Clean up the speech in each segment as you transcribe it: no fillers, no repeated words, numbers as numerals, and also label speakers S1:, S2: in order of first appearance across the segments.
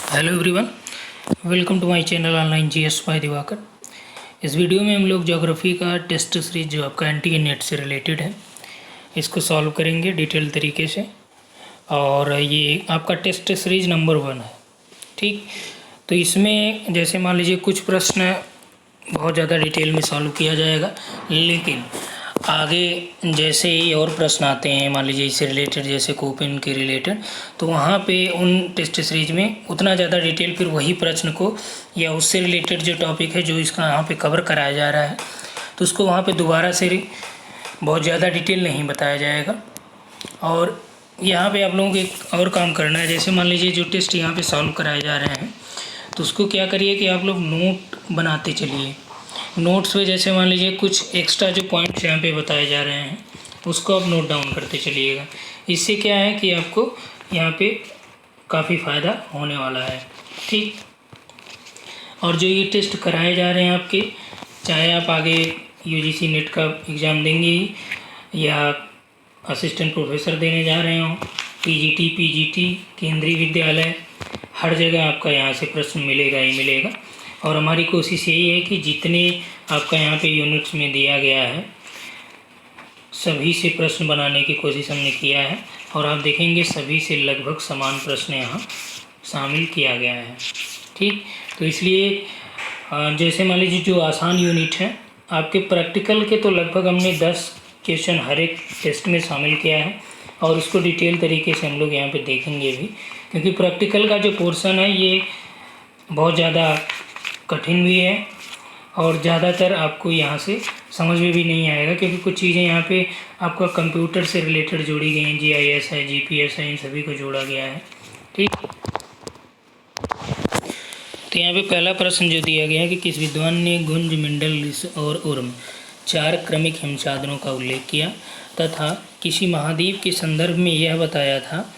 S1: Hello everyone, welcome to my channel online GS by Divakar. इस video में हम लोग ज्योग्राफी का टेस्ट सीरीज जो आपका एनटीए नेट से रिलेटेड है इसको सॉल्व करेंगे डिटेल तरीके से। और ये आपका टेस्ट सीरीज नंबर 1 है। ठीक, तो इसमें जैसे मान लीजिए कुछ प्रश्न बहुत ज़्यादा डिटेल में सॉल्व किया जाएगा, लेकिन आगे जैसे ही और प्रश्न आते हैं मान लीजिए इससे रिलेटेड, जैसे कोपेन के रिलेटेड, तो वहाँ पे उन टेस्ट सीरीज में उतना ज़्यादा डिटेल फिर वही प्रश्न को या उससे रिलेटेड जो टॉपिक है जो इसका यहाँ पे कवर कराया जा रहा है तो उसको वहाँ पे दोबारा से बहुत ज़्यादा डिटेल नहीं बताया जाएगा। और यहाँ पे आप लोगों को एक और काम करना है, जैसे मान लीजिए जो टेस्ट यहाँ पे सॉल्व कराए जा रहे हैं तो उसको क्या करिए कि आप लोग नोट बनाते चलिए। नोट्स में जैसे मान लीजिए कुछ एक्स्ट्रा जो पॉइंट्स यहाँ पे बताए जा रहे हैं उसको आप नोट डाउन करते चलिएगा। इससे क्या है कि आपको यहाँ पे काफ़ी फ़ायदा होने वाला है। ठीक, और जो ये टेस्ट कराए जा रहे हैं आपके, चाहे आप आगे यूजीसी नेट का एग्ज़ाम देंगे या असिस्टेंट प्रोफेसर देने जा रहे हो, पीजीटी, केंद्रीय विद्यालय, हर जगह आपका यहाँ से प्रश्न मिलेगा ही मिलेगा। और हमारी कोशिश यही है कि जितने आपका यहाँ पे यूनिट्स में दिया गया है सभी से प्रश्न बनाने की कोशिश हमने किया है, और आप देखेंगे सभी से लगभग समान प्रश्न यहाँ शामिल किया गया है। ठीक, तो इसलिए जैसे मान लीजिए जो आसान यूनिट है आपके प्रैक्टिकल के, तो लगभग हमने 10 क्वेश्चन हर एक टेस्ट में शामिल किया है और उसको डिटेल तरीके से हम लोग यहाँ पे देखेंगे भी, क्योंकि प्रैक्टिकल का जो पोर्शन है ये बहुत ज़्यादा कठिन भी है और ज़्यादातर आपको यहाँ से समझ में भी नहीं आएगा, क्योंकि कुछ चीज़ें यहाँ पे आपका कंप्यूटर से रिलेटेड जोड़ी गई हैं, जीआईएस है, जीपीएस है, इन सभी को जोड़ा गया है। ठीक, तो यहाँ पे पहला प्रश्न जो दिया गया है कि किस विद्वान ने गुंज, मिंडल और उर्म 4 क्रमिक हिमचादनों का उल्लेख किया तथा किसी महाद्वीप के संदर्भ में यह बताया था,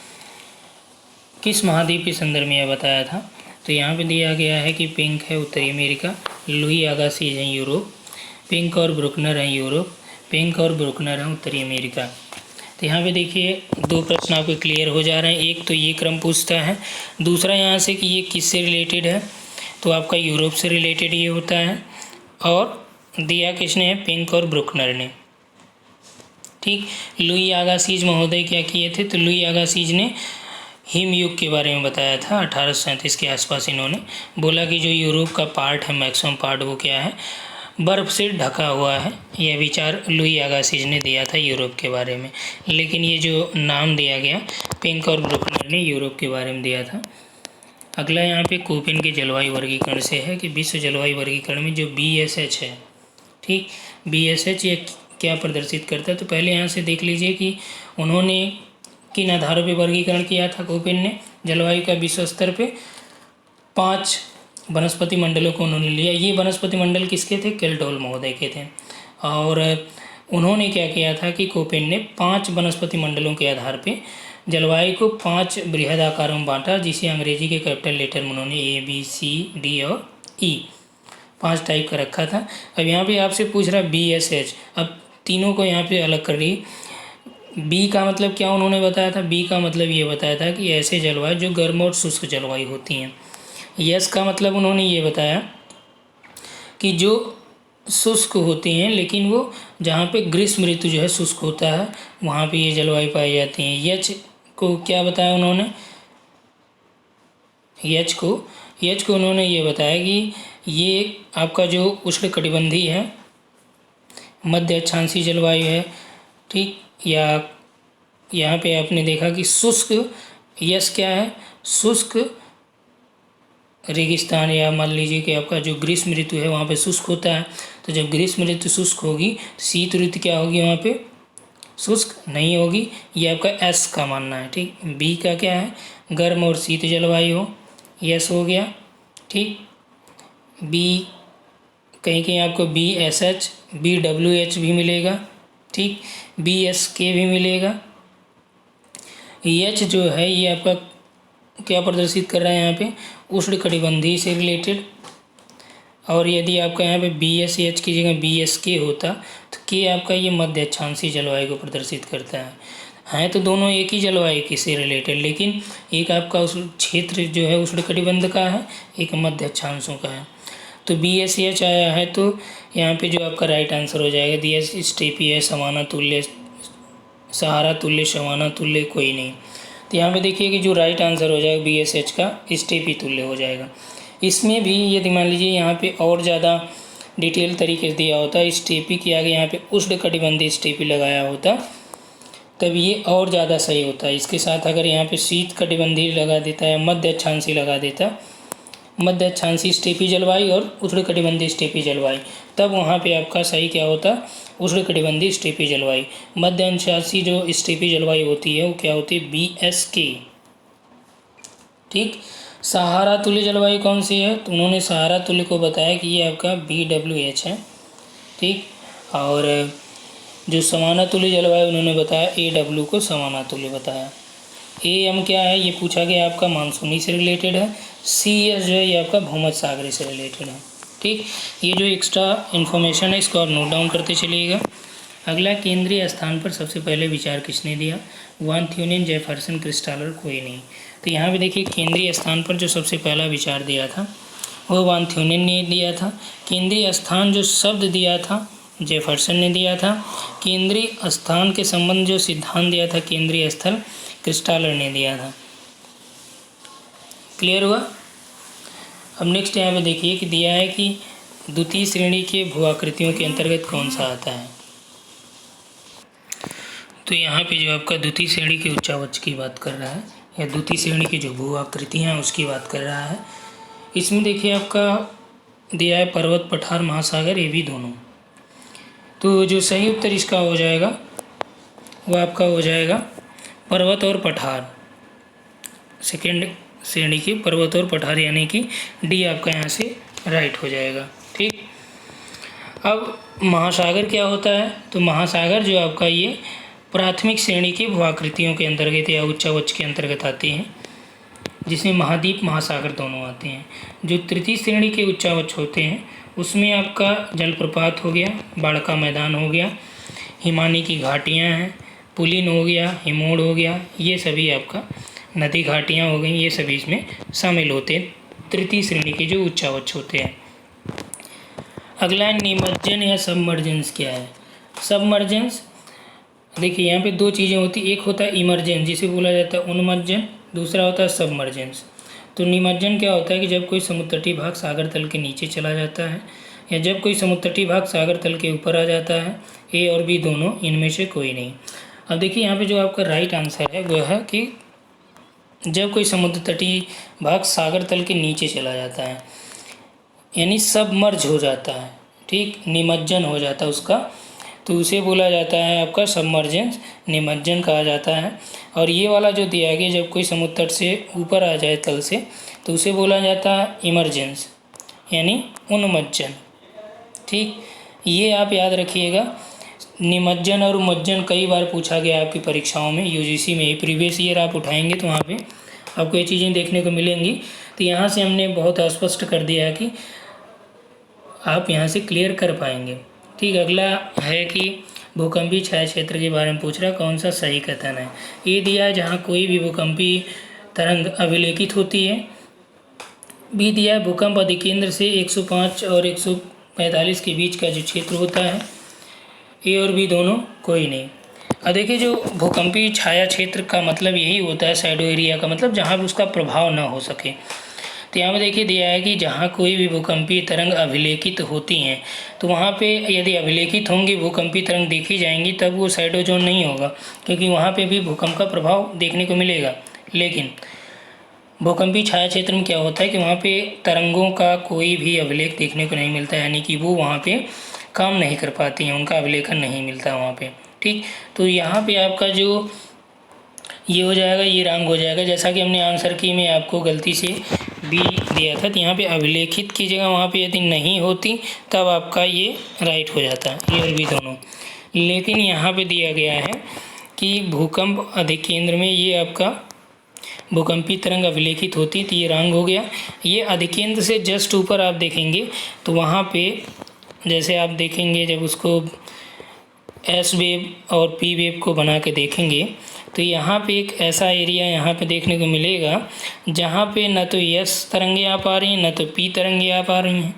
S1: किस महाद्वीप के संदर्भ में यह बताया था। तो यहाँ पे दिया गया है कि पिंक है उत्तरी अमेरिका, लुई अगासिज हैं यूरोप, पिंक और ब्रुकनर हैं यूरोप, पिंक और ब्रुकनर हैं उत्तरी अमेरिका। तो यहाँ पे देखिए 2 प्रश्न आपको क्लियर हो जा रहे हैं। एक तो ये क्रम पूछता है, दूसरा यहाँ से कि ये किससे रिलेटेड है, तो आपका यूरोप से रिलेटेड ये होता है, और दिया किसने है, पिंक और ब्रुकनर ने। ठीक, लुई अगासिज महोदय क्या किए थे, तो लुई अगासिज ने हिम युग के बारे में बताया था। 1837 के आसपास इन्होंने बोला कि जो यूरोप का पार्ट है, मैक्सिमम पार्ट, वो क्या है, बर्फ़ से ढका हुआ है। यह विचार लुई अगासिज ने दिया था यूरोप के बारे में, लेकिन ये जो नाम दिया गया पिंक और ब्रुकनर ने यूरोप के बारे में दिया था। अगला यहाँ पे कोपेन के जलवायु वर्गीकरण से है कि विश्व जलवायु वर्गीकरण में जो BSH है, ठीक, BSH ये क्या प्रदर्शित करता है। तो पहले यहाँ से देख लीजिए कि उन्होंने किन आधारों पे वर्गीकरण किया था। कोपेन ने जलवायु का विश्व स्तर पे 5 वनस्पति मंडलों को उन्होंने लिया। ये वनस्पति मंडल किसके थे, केल्डोल महोदय के थे। और उन्होंने क्या किया था कि कोपेन ने 5 वनस्पति मंडलों के आधार पे जलवायु को 5 बृहद आकारों में बांटा, जिसे अंग्रेजी के कैपिटल लेटर में उन्होंने ABCD और E 5 टाइप का रखा था। अब यहाँ पे आपसे पूछ रहा BSH, अब तीनों को यहाँ पे अलग कर रही। बी का मतलब क्या उन्होंने बताया था, बी का मतलब ये बताया था कि ऐसे जलवायु जो गर्म और शुष्क जलवायु होती हैं। यस का मतलब उन्होंने ये बताया कि जो शुष्क होती हैं, लेकिन वो जहाँ पे ग्रीष्म ऋतु जो है शुष्क होता है वहाँ पे ये जलवायु पाई जाती हैं। यच को क्या बताया उन्होंने, यच को उन्होंने ये बताया कि ये आपका जो उष्णकटिबंधीय है, मध्य अक्षांशीय जलवायु है। ठीक, या यहाँ पे आपने देखा कि शुष्क, यस क्या है, शुष्क रेगिस्तान, या मान लीजिए कि आपका जो ग्रीष्म ऋतु है वहाँ पे शुष्क होता है। तो जब ग्रीष्म ऋतु शुष्क होगी तो शीत ऋतु क्या होगी, वहाँ पे शुष्क नहीं होगी। ये आपका एस का मानना है। ठीक, बी का क्या है, गर्म और शीत जलवायु हो, यस हो गया। ठीक, बी कहीं कहीं आपको BSH, BWH भी मिलेगा। ठीक, BSK भी मिलेगा। एच जो है ये आपका क्या प्रदर्शित कर रहा है, यहाँ पे उष्णकटिबंधीय से रिलेटेड। और यदि आपका यहाँ पे BSH की जगह BSK होता तो के आपका ये मध्य अक्षांशीय जलवायु को प्रदर्शित करता है। हैं तो दोनों एक ही जलवायु की से रिलेटेड, लेकिन एक आपका उस क्षेत्र जो है उष्णकटिबंध का है, एक मध्य अक्षांशों का है। तो BSH आया है, तो यहाँ पे जो आपका राइट आंसर हो जाएगा दिया स्टेपी है, समाना तुल्य, सहारा तुल्य, समाना तुल्य कोई नहीं। तो यहाँ पे देखिए कि जो राइट आंसर हो जाएगा BSH का स्टेपी तुल्य हो जाएगा। इसमें भी यदि मान लीजिए यहाँ पे और ज़्यादा डिटेल तरीके से दिया होता, स्टेपी के आगे यहाँ पे उष्णकटिबंधीय स्टेपी लगाया होता तब ये और ज़्यादा सही होता है। इसके साथ अगर यहाँ पे शीत कटिबंधीय लगा देता है, मध्य अक्षांशी लगा देता, मध्य अक्षांशी स्टेपी जलवायु और उष्णकटिबंधीय स्टेपी जलवायु, तब वहाँ पे आपका सही क्या होता, उष्णकटिबंधीय स्टेपी जलवायु। मध्य अक्षांशी जो स्टेपी जलवायु होती है वो क्या होती है, BSK। ठीक, सहारा तुल्य जलवायु कौन सी है, तो उन्होंने सहारा तुल्य को बताया कि ये आपका BWH है। ठीक, और जो समाना तुल्य जलवायु उन्होंने बताया AW को समाना तुल्य बताया। AM क्या है, ये पूछा गया आपका मानसूनी से रिलेटेड है। CS जो है ये आपका भूमध्य सागरी से रिलेटेड है। ठीक, ये जो एक्स्ट्रा इन्फॉर्मेशन है इसको आप नोट डाउन करते चलिएगा। अगला, केंद्रीय स्थान पर सबसे पहले विचार किसने दिया, वान थ्यूनेन, जेफरसन, क्रिस्टालर कोई नहीं। तो यहाँ पे देखिए केंद्रीय स्थान पर जो सबसे पहला विचार दिया था वो वान थ्यूनेन ने दिया था। केंद्रीय स्थान जो शब्द दिया था जेफरसन ने दिया था। केंद्रीय स्थान के संबंध जो सिद्धांत दिया था केंद्रीय स्थल क्रिस्टालर ने दिया था। क्लियर हुआ। अब नेक्स्ट यहाँ पे देखिए कि दिया है कि द्वितीय श्रेणी के भूआकृतियों के अंतर्गत कौन सा आता है। तो यहाँ पे जो आपका द्वितीय श्रेणी के उच्चावच की बात कर रहा है, या द्वितीय श्रेणी की जो भूआकृतियाँ हैं उसकी बात कर रहा है। इसमें देखिए आपका दिया है पर्वत, पठार, महासागर, ये भी दोनों। तो जो सही उत्तर इसका हो जाएगा वो आपका हो जाएगा पर्वत और पठार, सेकेंड श्रेणी की पर्वत और पठार, यानी कि डी आपका यहाँ से राइट हो जाएगा। ठीक, अब महासागर क्या होता है, तो महासागर जो आपका ये प्राथमिक श्रेणी की भूआकृतियों के अंतर्गत या उच्चावच के अंतर्गत आते हैं, जिसमें महाद्वीप महासागर दोनों आते हैं। जो तृतीय श्रेणी के उच्चावच होते हैं उसमें आपका जलप्रपात हो गया, बाढ़ का मैदान हो गया, हिमानी की घाटियाँ हैं, पुलिन हो गया, हिमोड़ हो गया, ये सभी आपका नदी घाटियाँ हो गई, ये सभी इसमें शामिल होते हैं तृतीय श्रेणी के जो उच्चावच होते हैं। अगला निमज्जन या सबमर्जेंस क्या है। सबमर्जेंस देखिए यहाँ पे दो चीज़ें होती, एक होता है इमर्जेंस जिसे बोला जाता है उन्मज्जन, दूसरा होता है सबमर्जेंस। तो निमज्जन क्या होता है कि जब कोई समुद्र तटीय भाग सागर तल के नीचे चला जाता है, या जब कोई समुद्र तटीय भाग सागर तल के ऊपर आ जाता है, ए और बी दोनों, इनमें से कोई नहीं। अब देखिए यहाँ पे जो आपका राइट आंसर है वो है कि जब कोई समुद्र तटीय भाग सागर तल के नीचे चला जाता है, यानी सबमर्ज हो जाता है। ठीक, निमज्जन हो जाता है उसका, तो उसे बोला जाता है आपका सबमर्जेंस, निमज्जन कहा जाता है। और ये वाला जो दिया गया जब कोई समुद्र तट से ऊपर आ जाए तल से, तो उसे बोला जाता है इमरजेंस, यानी उन्मज्जन। ठीक, ये आप याद रखिएगा। निमज्जन और उन्मज्जन कई बार पूछा गया आपकी परीक्षाओं में, यूजीसी में ही प्रीवियस ईयर आप उठाएंगे तो वहाँ पे आपको ये चीज़ें देखने को मिलेंगी। तो यहाँ से हमने बहुत स्पष्ट कर दिया है कि आप यहाँ से क्लियर कर पाएंगे। ठीक, अगला है कि भूकंपीय छाया क्षेत्र के बारे में पूछ रहा है, कौन सा सही कथन है। ये दिया है जहाँ कोई भी भूकंपीय तरंग अभिलेखित होती है। बी दिया है भूकंप अधिकेंद्र से 105 और 145 के बीच का जो क्षेत्र होता है। ए और बी दोनों कोई नहीं। अब देखिए जो भूकंपीय छाया क्षेत्र का मतलब यही होता है, शैडो एरिया का मतलब जहाँ भी उसका प्रभाव ना हो सके। तो यहाँ पे देखिए दिया है कि जहाँ कोई भी भूकंपीय तरंग अभिलेखित होती हैं, तो वहाँ पे यदि अभिलेखित होंगी भूकंपीय तरंग देखी जाएंगी तब वो शैडो जोन नहीं होगा, क्योंकि वहाँ पे भी भूकंप का प्रभाव देखने को मिलेगा। लेकिन भूकंपीय छाया क्षेत्र में क्या होता है कि वहाँ पे तरंगों का कोई भी अभिलेख देखने को नहीं मिलता, यानी कि वो वहाँ पे काम नहीं कर पाती हैं, उनका अभिलेखन नहीं मिलता वहाँ पे। ठीक, तो यहाँ पे आपका जो ये हो जाएगा, ये रंग हो जाएगा। जैसा कि हमने आंसर की में आपको गलती से बी दिया था, तो यहाँ पे अभिलेखित की जगह वहाँ पे यदि नहीं होती तब आपका ये राइट हो जाता, ये और बी दोनों। लेकिन यहाँ पे दिया गया है कि भूकंप अधिकेंद्र में ये आपका भूकंपीय तरंग अभिलेखित होती, तो ये रंग हो गया। ये अधिकेंद्र से जस्ट ऊपर आप देखेंगे तो वहाँ पे जैसे आप देखेंगे जब उसको एस वेव और पी वेव को बना के देखेंगे तो यहाँ पे एक ऐसा एरिया यहाँ पे देखने को मिलेगा जहाँ पे न तो यस तरंगे आ पा रही हैं न तो पी तरंगे आ पा रही हैं,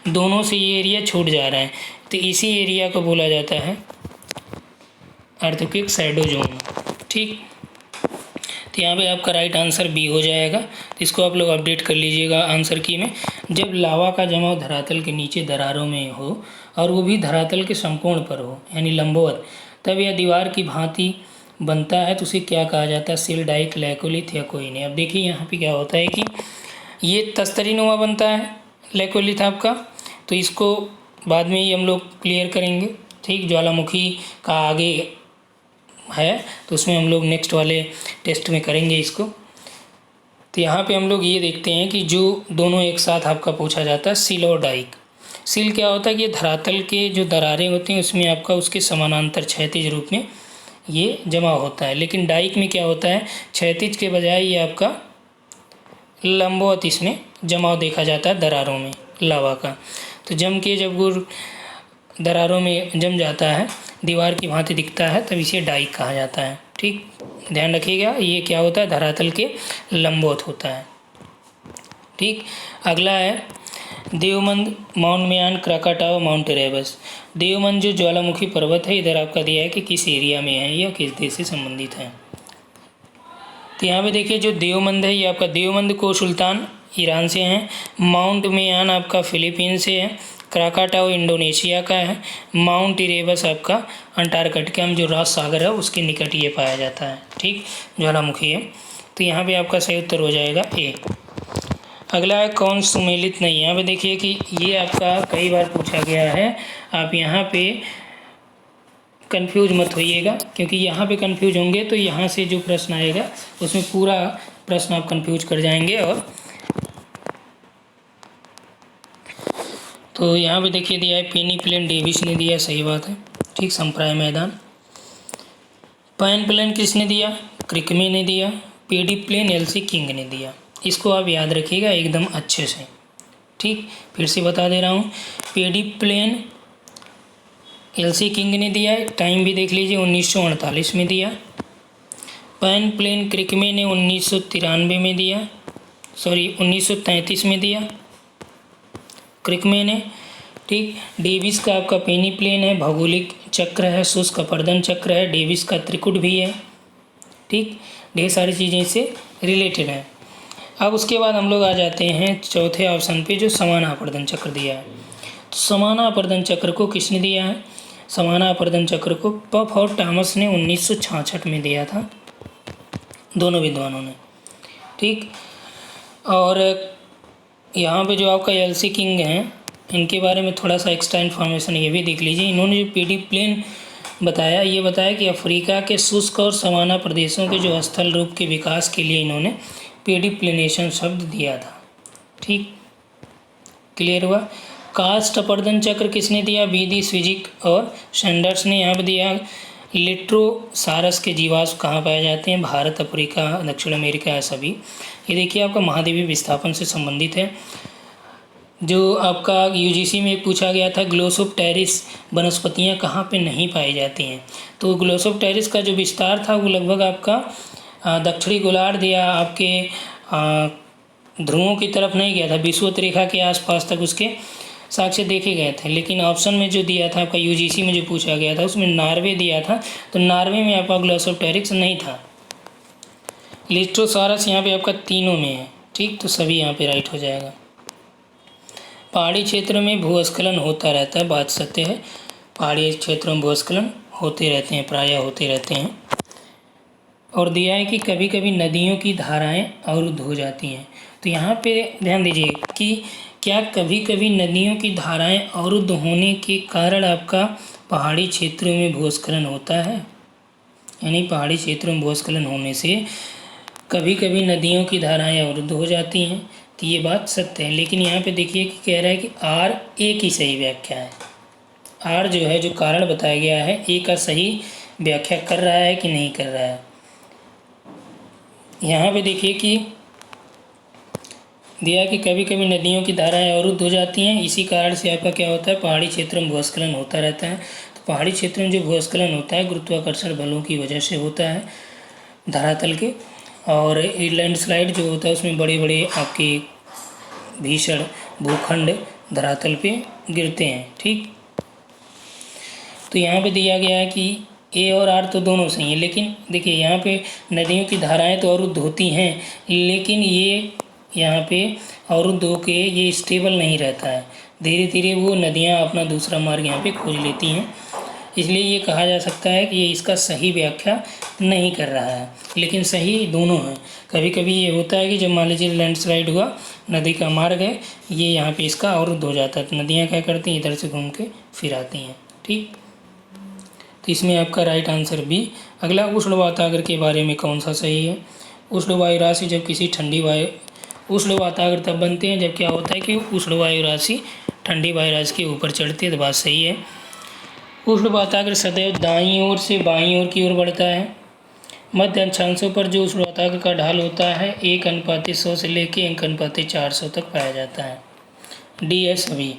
S1: दोनों से ये एरिया छूट जा रहा है। तो इसी एरिया को बोला जाता है अर्थक्वेक शैडो जोन। ठीक, तो यहाँ पे आपका राइट आंसर बी हो जाएगा। तो इसको आप लोग अपडेट कर लीजिएगा आंसर की में। जब लावा का जमाव धरातल के नीचे दरारों में हो और वो भी धरातल के समकोण पर हो यानी लंबवत, तब यह दीवार की भांति बनता है। तो उसे क्या कहा जाता है? सिल, डाइक, लैकोलिथ या कोई नहीं। अब देखिए यहाँ पे क्या होता है कि ये तस्तरीनुमा बनता है लैकोलिथ आपका, तो इसको बाद में ही हम लोग क्लियर करेंगे। ठीक, ज्वालामुखी का आगे है तो उसमें हम लोग नेक्स्ट वाले टेस्ट में करेंगे इसको। तो यहाँ पे हम लोग ये देखते हैं कि जो दोनों एक साथ आपका पूछा जाता है सिल और डाइक। सिल क्या होता है कि धरातल के जो दरारें होती हैं उसमें आपका उसके समानांतर क्षैतिज रूप में ये जमा होता है, लेकिन डाइक में क्या होता है, क्षैतिज के बजाय ये आपका लंबवत इसमें जमाव देखा जाता है दरारों में लावा का। तो जब गुड़ दरारों में जम जाता है, दीवार की भांति दिखता है, तब इसे डाइक कहा जाता है। ठीक, ध्यान रखिएगा, ये क्या होता है, धरातल के लंबवत होता है। ठीक, अगला है देवमंद, माउंट मेयान, क्राकाटाओ, माउंट एरेबस। देवमंद जो ज्वालामुखी पर्वत है, इधर आपका दिया है कि किस एरिया में है या किस देश से संबंधित है। तो यहाँ पे देखिए जो देवमंद है ये आपका देवमंद को सुल्तान ईरान से हैं, माउंट मेयान आपका फिलीपींस से है, क्राकाटाओ इंडोनेशिया का है, माउंट इरेबस आपका अंटार्कटिका में जो राज सागर है उसके निकट ये पाया जाता है। ठीक, ज्वालामुखी है। तो यहाँ पे आपका सही उत्तर हो जाएगा ए। अगला है कौन सुमेलित नहीं। यहाँ पे देखिए कि ये आपका कई बार पूछा गया है, आप यहाँ पे कंफ्यूज मत होइएगा, क्योंकि यहाँ पे कंफ्यूज होंगे तो यहाँ से जो प्रश्न आएगा उसमें पूरा प्रश्न आप कंफ्यूज कर जाएंगे। और तो यहाँ पे देखिए दिया है पेनी प्लेन, डेविस ने दिया, सही बात है। ठीक, संप्राय मैदान। पैन प्लेन किसने दिया? क्रिकमे ने दिया। पेडी प्लेन एलसी किंग ने दिया। इसको आप याद रखिएगा एकदम अच्छे से। ठीक, फिर से बता दे रहा हूँ, पेडी प्लेन एलसी किंग ने दिया है, टाइम भी देख लीजिए 1948 में दिया। पैन प्लेन क्रिकमे ने 1993 में दिया, 1933 में दिया क्रिकमे ने। ठीक, डेविस का आपका पेनी प्लेन है, भौगोलिक चक्र है, शुष्क अपर्दन चक्र है, डेविस का त्रिकुट भी है। ठीक, ढेर सारी चीज़ें इससे रिलेटेड हैं। अब उसके बाद हम लोग आ जाते हैं चौथे ऑप्शन पे जो समानापर्दन चक्र दिया है। तो समानापर्दन चक्र को किसने दिया है? समानापर्दन चक्र को पफ और टॉमस ने 1966 में दिया था, दोनों विद्वानों ने। ठीक, और यहाँ पे जो आपका एलसी किंग हैं इनके बारे में थोड़ा सा एक्स्ट्रा इन्फॉर्मेशन ये भी देख लीजिए। इन्होंने जो पेडी प्लेन बताया, ये बताया कि अफ्रीका के शुष्क और सवाना प्रदेशों के जो स्थल रूप के विकास के लिए इन्होंने पेडी प्लेनेशन शब्द दिया था। ठीक, क्लियर हुआ। कास्ट अपर्दन चक्र किसने दिया? बीडी, स्विजिक और सैंडर्स ने। यहाँ पर दिया लिट्रोसारस के जीवाश्म कहाँ पाए जाते हैं? भारत, अफ्रीका, दक्षिण अमेरिका है सभी। ये देखिए आपका महाद्वीपीय विस्थापन से संबंधित है। जो आपका यूजीसी में पूछा गया था, ग्लोसोप्टेरिस वनस्पतियाँ कहाँ पे नहीं पाई जाती हैं? तो ग्लोसोप्टेरिस का जो विस्तार था वो लगभग आपका दक्षिणी गोलार्ध या आपके ध्रुवों की तरफ नहीं गया था, विषुवत रेखा के आसपास तक उसके साक्ष्य देखे गए थे। लेकिन ऑप्शन में जो दिया था आपका यूजीसी में जो पूछा गया था उसमें नॉर्वे दिया था, तो नॉर्वे में आपका ग्लोसोप्टेरिक्स नहीं था। लिस्ट्रोसारस यहाँ पे आपका तीनों में है। ठीक, तो सभी यहाँ पे राइट हो जाएगा। पहाड़ी क्षेत्र में भूस्खलन होता रहता है, बात सत्य है। पहाड़ी क्षेत्रों में भूस्खलन होते रहते हैं, प्रायः होते रहते हैं। और दिया है कि कभी कभी नदियों की धाराएं अवरुद्ध हो जाती हैं। तो यहाँ पे ध्यान दीजिए कि क्या कभी कभी नदियों की धाराएं अवरुद्ध होने के कारण आपका पहाड़ी क्षेत्रों में भूस्खलन होता है? यानी पहाड़ी क्षेत्रों में भूस्खलन होने से कभी कभी नदियों की धाराएं अवरुद्ध हो जाती हैं, तो ये बात सत्य है। लेकिन यहाँ पे देखिए कि कह रहा है कि आर ए की सही व्याख्या है। आर जो है, जो कारण बताया गया है, ए का सही व्याख्या कर रहा है कि नहीं कर रहा है। यहाँ पे देखिए कि दिया कि कभी कभी नदियों की धाराएं अवरुद्ध हो जाती हैं, इसी कारण से आपका क्या होता है, पहाड़ी क्षेत्र में भूस्खलन होता रहता है। तो पहाड़ी क्षेत्र में जो भूस्खलन होता है गुरुत्वाकर्षण बलों की वजह से होता है। धरातल के, और ये लैंडस्लाइड जो होता है उसमें बड़े बड़े आपके भीषण भूखंड धरातल पे गिरते हैं। ठीक, तो यहाँ पे दिया गया है कि ए और आर तो दोनों सही हैं, लेकिन देखिए यहाँ पे नदियों की धाराएं तो अवरुद्ध होती हैं, लेकिन ये यहाँ पे अवरुद्ध होके ये स्टेबल नहीं रहता है, धीरे धीरे वो नदियाँ अपना दूसरा मार्ग यहाँ पे खोज लेती हैं। इसलिए ये कहा जा सकता है कि ये इसका सही व्याख्या नहीं कर रहा है, लेकिन सही दोनों हैं। कभी कभी ये होता है कि जब मान लीजिए लैंडस्लाइड हुआ, नदी का मार्ग है, ये यहाँ पे इसका अवरुद्ध हो जाता है, तो नदियाँ क्या करती हैं, इधर से घूम के फिर आती हैं। ठीक, तो इसमें आपका राइट आंसर बी। अगला, उष्ण वातागर के बारे में कौन सा सही है? उष्ण वायु राशि जब किसी ठंडी वायु, उष्ण वातागर तब बनते हैं जब क्या होता है कि उष्ण वायु राशि ठंडी वायु राशि के ऊपर चढ़ती है, तो बात सही है। उष्ण वातागर सदैव दाईं ओर से बाईं ओर की ओर बढ़ता है। मध्य अक्षांशों पर जो उष्ण वातागर का ढाल होता है 1:100 से लेकर 1:400 तक पाया जाता है। डी है सभी।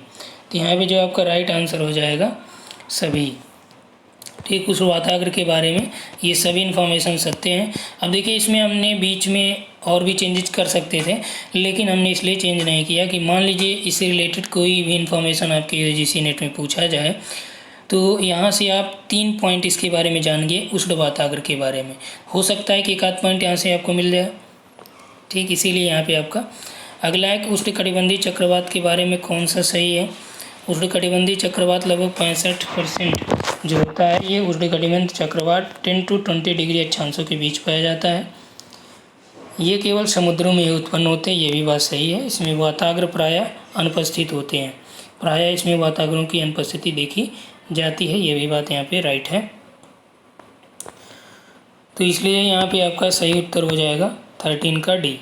S1: तो यहाँ पे जो आपका राइट आंसर हो जाएगा सभी। ठीक, उस वातागर के बारे में ये सभी इन्फॉर्मेशन सत्य हैं। अब देखिए इसमें हमने बीच में और भी चेंजेस कर सकते थे, लेकिन हमने इसलिए चेंज नहीं किया कि मान लीजिए इससे रिलेटेड कोई भी इन्फॉर्मेशन आपके यूजीसी नेट में पूछा जाए तो यहाँ से आप 3 पॉइंट इसके बारे में जानिए, उष्ण वातागर के बारे में। हो सकता है कि एक आध पॉइंट यहाँ से आपको मिल जाए। ठीक, इसीलिए यहाँ पे आपका अगला है कि उष्णकटिबंधीय चक्रवात के बारे में कौन सा सही है? उष्णकटिबंधीय चक्रवात लगभग 65% जो होता है, ये उष्णकटिबंधीय चक्रवात 10 to 20 डिग्री अक्षांशों के बीच पाया जाता है। ये केवल समुद्रों में ही उत्पन्न होते हैं, ये भी बात सही है। इसमें वातागर प्रायः अनुपस्थित होते हैं, प्रायः इसमें वातागरों की अनुपस्थिति देखी जाती है, ये भी बात यहाँ पे राइट है। तो इसलिए यहाँ पे आपका सही उत्तर हो जाएगा 13 का डी।